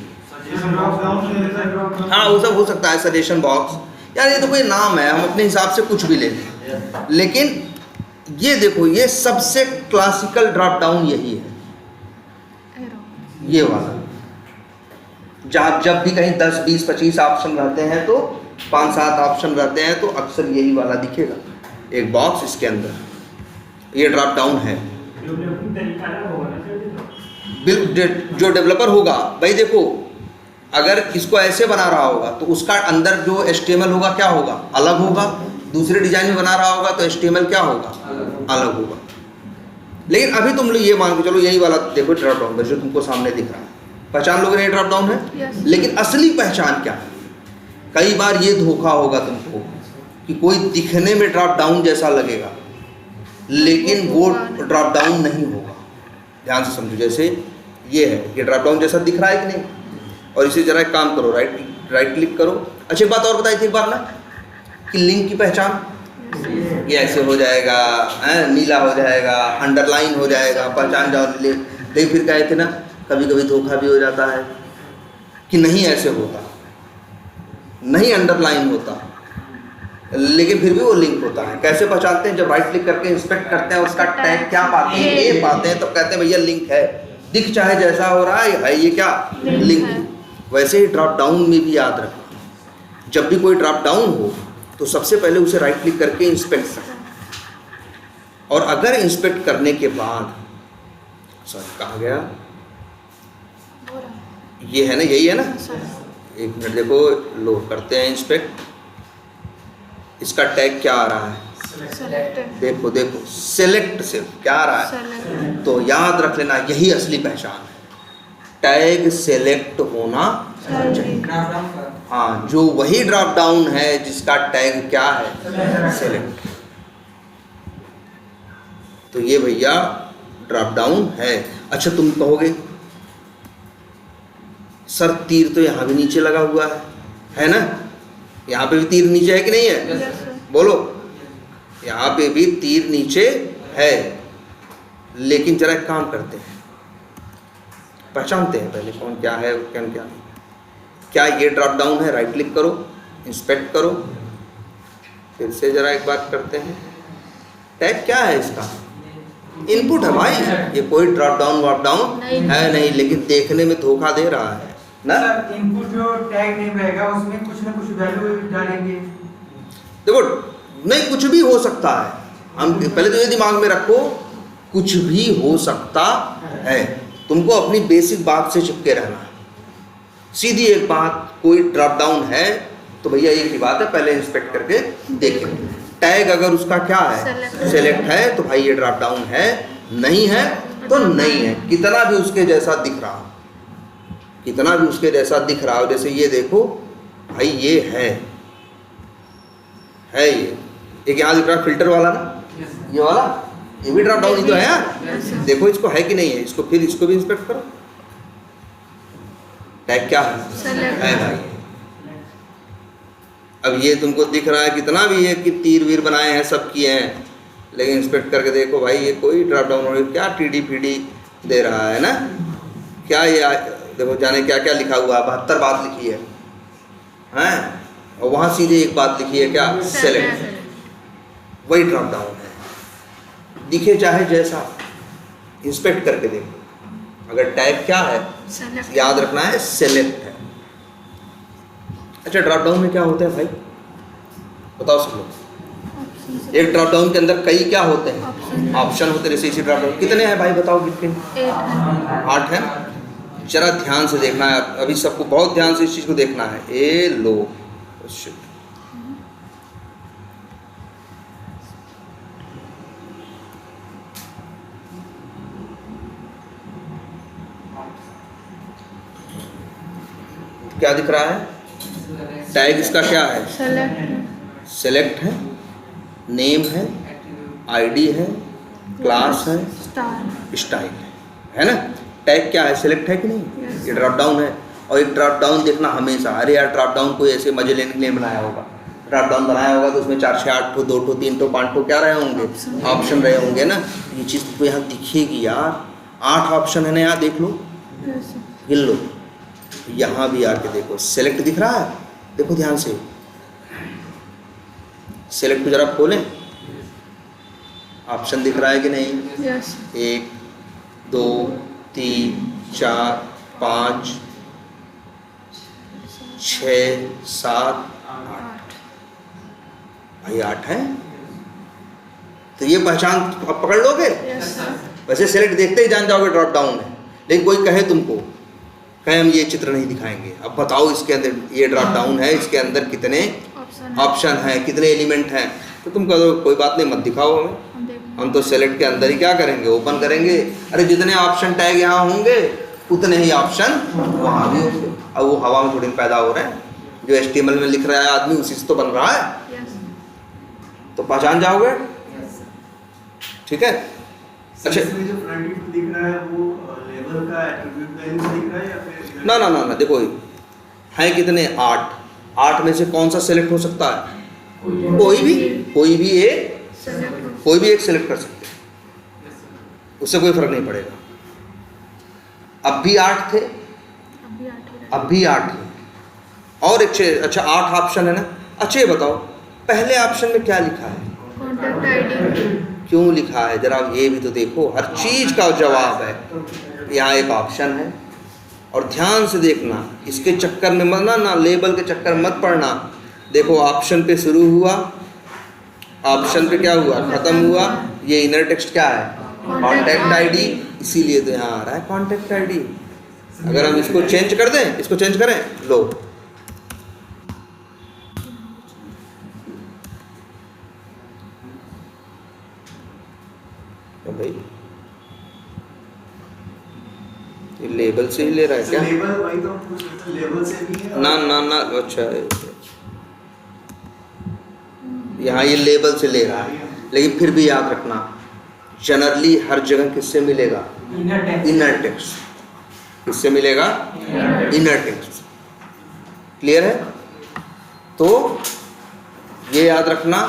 हाँ वो सब हो सकता है, सजेशन बॉक्स, यार ये तो कोई नाम है, हम अपने हिसाब से कुछ भी ले लें, लेकिन ये देखो ये सबसे क्लासिकल ड्रॉप डाउन यही है, ये वाला। जब भी कहीं 10, 20, 25 ऑप्शन रहते हैं तो 5-7 ऑप्शन रहते हैं तो अक्सर यही वाला दिखेगा, एक बॉक्स इसके अंदर, ये ड्रॉप डाउन है। जो डेवलपर होगा भाई देखो, अगर इसको ऐसे बना रहा होगा तो उसका अंदर जो HTML होगा क्या होगा, अलग होगा। दूसरे डिजाइन में बना रहा होगा तो HTML क्या होगा, अलग होगा। लेकिन अभी तुम लोग ये मान के चलो यही वाला देखो ड्रॉप डाउन जो तुमको सामने दिख रहा है, पहचान लोगे ये ड्रॉप डाउन है। लेकिन असली पहचान क्या है, कई बार ये धोखा होगा तुमको कि कोई दिखने में ड्रॉप डाउन जैसा लगेगा लेकिन वो ड्रॉप डाउन नहीं होगा। ध्यान से समझो, जैसे ये है, ये ड्रॉप डाउन जैसा दिख रहा है कि नहीं, और इसे जरा एक काम करो, राइट क्लिक करो। अच्छा एक बात और बताई थी एक बार ना कि लिंक की पहचान ये ऐसे हो जाएगा, नीला हो जाएगा, अंडरलाइन हो जाएगा, पहचान जाओ। लेकिन फिर कहे थे ना कभी कभी धोखा भी हो जाता है कि नहीं ऐसे होता, नहीं अंडरलाइन होता, लेकिन फिर भी वो लिंक होता है। कैसे पहचानते हैं, जब राइट क्लिक करके इंस्पेक्ट करते हैं उसका टैग क्या पाते हैं, ए पाते हैं, तो कहते हैं भैया लिंक है, दिख चाहे जैसा हो रहा है ये क्या लिंक है। वैसे ही ड्रॉप डाउन में भी याद रखना, जब भी कोई ड्रॉप डाउन हो तो सबसे पहले उसे राइट क्लिक करके इंस्पेक्ट करें, और अगर इंस्पेक्ट करने के बाद कहा गया ये है ना, यही है ना, एक मिनट देखो, लो करते हैं इंस्पेक्ट, इसका टैग क्या आ रहा है, देखो देखो सेलेक्ट, सिर्फ क्या आ रहा है, तो याद रख लेना यही असली पहचान है, टैग सेलेक्ट होना चाहिए। हाँ, जो वही ड्रॉप डाउन है जिसका टैग क्या है, सेलेक्ट। तो ये भैया ड्रॉप डाउन है। अच्छा तुम कहोगे सर तीर तो यहाँ भी नीचे लगा हुआ है ना, यहाँ पे भी तीर नीचे है कि नहीं है, बोलो, यहाँ पे भी तीर नीचे है। लेकिन जरा एक काम करते हैं, पहचानते हैं पहले कौन क्या है कौन क्या नहीं। क्या ये ड्रॉप डाउन है, राइट क्लिक करो, इंस्पेक्ट करो, फिर से जरा एक बात करते हैं, टैग क्या है इसका, इनपुट है भाई, ये कोई ड्रॉप डाउन वॉप डाउन है नहीं, लेकिन देखने में धोखा दे रहा है ना। इनपुट जो टैग नहीं रहेगा उसमें कुछ ना कुछ वैल्यू डालेंगे। देखो नहीं, कुछ भी हो सकता है, हम पहले तो ये दिमाग में रखो, कुछ भी हो सकता है। तुमको अपनी बेसिक बात से चिपके रहना है, सीधी एक बात, कोई ड्रॉप डाउन है तो भैया एक ही बात है, पहले इंस्पेक्ट करके देखें। टैग अगर उसका क्या है, सेलेक्ट है, तो भाई ये ड्रॉप डाउन है, नहीं है तो नहीं है। कितना भी उसके जैसा दिख रहा हो, कितना भी उसके जैसा दिख रहा हो, जैसे ये देखो भाई ये है ये एक यहाँ दिख रहा फिल्टर वाला ना, ये वाला, ये भी ड्रॉप डाउन ही तो है यार। देखो इसको है कि नहीं है, इसको फिर इसको भी इंस्पेक्ट करो, टैग क्या है भाई। अब ये तुमको दिख रहा है कितना भी ये कि तीर वीर बनाए हैं, सब किए हैं, लेकिन इंस्पेक्ट करके देखो भाई ये कोई ड्रॉप डाउन हो, क्या टीडी फीडी दे रहा है ना, क्या ये देखो जाने क्या क्या लिखा हुआ है, 72 बात लिखी है हैं, और वहाँ सीधे एक बात लिखी है क्या, सेलेक्ट, वही ड्रॉप डाउन है। दिखे चाहे जैसा, इंस्पेक्ट करके देखो, अगर टैग क्या है याद रखना है, सेलेक्ट है। अच्छा ड्रॉप डाउन में क्या होता है भाई, बताओ सब लोग। एक ड्रॉप डाउन के अंदर कई क्या होते हैं, ऑप्शन होते हैं। जैसे इसी ड्रॉप डाउन कितने हैं भाई बताओ, कितने, 8 है। जरा ध्यान से देखना है, अभी सबको बहुत ध्यान से इस चीज़ को देखना है। ए लो क्या दिख रहा है, टैग इसका क्या है, सेलेक्ट है, नेम है, आईडी है, क्लास है, स्टाइल है ना। टैग क्या है, सेलेक्ट है कि नहीं, ये ड्रॉप डाउन है। और एक ड्रॉप डाउन देखना हमेशा, अरे यार ड्रॉप डाउन कोई ऐसे मजे लेने के लिए बनाया होगा, ड्रॉप डाउन बनाया होगा तो उसमें 4 6 8 ठो 2 ठो 3 ठो 5 ठो क्या रहे होंगे, ऑप्शन रहे होंगे ना। ये चीज़ तो यहाँ दिखेगी यार, 8 ऑप्शन है ना, यहाँ देख लो, हिल लो। यहाँ भी आके देखो, सेलेक्ट दिख रहा है, देखो ध्यान से, सेलेक्ट को जरा खोलें, ऑप्शन दिख रहा है कि नहीं? 1 2 3 4 5 6 7 8, भाई 8 है। तो ये पहचान आप पकड़ लोगे। वैसे सेलेक्ट देखते ही जान जाओगे ड्रॉप डाउन है। लेकिन कोई कहे तुमको, कहे हम ये चित्र नहीं दिखाएंगे, अब बताओ इसके अंदर ये ड्रॉप डाउन है, इसके अंदर कितने ऑप्शन हैं, कितने एलिमेंट हैं, तो तुम कहो कोई बात नहीं, मत दिखाओ हमें, हम तो सेलेक्ट के अंदर ही क्या करेंगे, ओपन करेंगे। अरे जितने ऑप्शन टैग यहाँ होंगे उतने ही ऑप्शन वहाँ भी होंगे। अब वो हवा में थोड़ी पैदा हो रहे हैं, जो HTML में लिख रहा है आदमी उसी से तो बन रहा है, तो पहचान जाओगे। ठीक है। अच्छा, इसमें जो फ्रंट एंड दिख रहा है वो लेबल का एट्रीब्यूट वैल्यू से दिख रहा है या फिर ना देखो हैं कितने, 8 में से कौन सा सेलेक्ट हो सकता है? कोई भी एक सेलेक्ट कर सकते हैं, उससे कोई फर्क नहीं पड़ेगा। अब भी 8 थे, अब भी 8 थे, और एक अच्छा 8 ऑप्शन है ना। अच्छा ये बताओ पहले ऑप्शन में क्या लिखा है, कॉन्टैक्ट आईडी क्यों लिखा है, जरा ये भी तो देखो, हर चीज का जवाब है। यहाँ एक ऑप्शन है, और ध्यान से देखना, इसके चक्कर में मत ना लेबल के चक्कर मत पड़ना। देखो ऑप्शन पे शुरू हुआ, ऑप्शन पे क्या हुआ, खत्म हुआ। ये इनर टेक्स्ट क्या है, कॉन्टैक्ट आईडी, इसीलिए तो यहाँ आ रहा है कॉन्टैक्ट आईडी। अगर हम इसको चेंज कर दें, इसको चेंज करें, लो तो भाई ये लेबल से ही ले रहा है क्या? लेबल वही तो पूछ रहे थे, लेबल से भी है ना अच्छा यहाँ ये लेबल से ले रहा है, लेकिन फिर भी याद रखना जनरली हर जगह किससे मिलेगा, इनर टेक्स्ट। किससे मिलेगा, इनर टेक्स्ट। क्लियर है? तो ये याद रखना,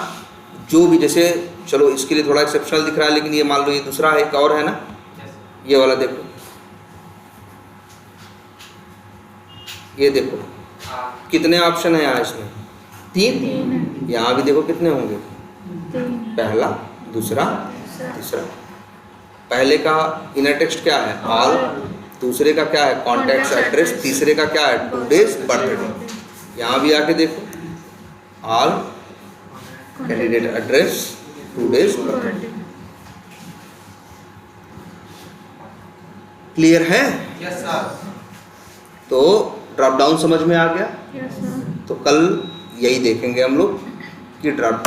जो भी जैसे चलो इसके लिए थोड़ा एक्सेप्शनल दिख रहा है, लेकिन ये मान लो ये दूसरा है, एक और है ना, ये वाला देखो, ये देखो कितने ऑप्शन है यहाँ, इसमें 3। यहाँ भी देखो कितने होंगे, पहला, दूसरा, तीसरा। पहले का इनर टेक्स्ट क्या है, ऑल, दूसरे का क्या है, कॉन्टैक्ट एड्रेस, तीसरे का क्या है, टुडेज बर्थडे। यहाँ भी आके देखो, all, candidate address, today's birthday. Clear है? Yes sir. तो ड्रॉप डाउन समझ में आ गया। Yes sir. तो कल यही देखेंगे हम लोग कि ड्रॉप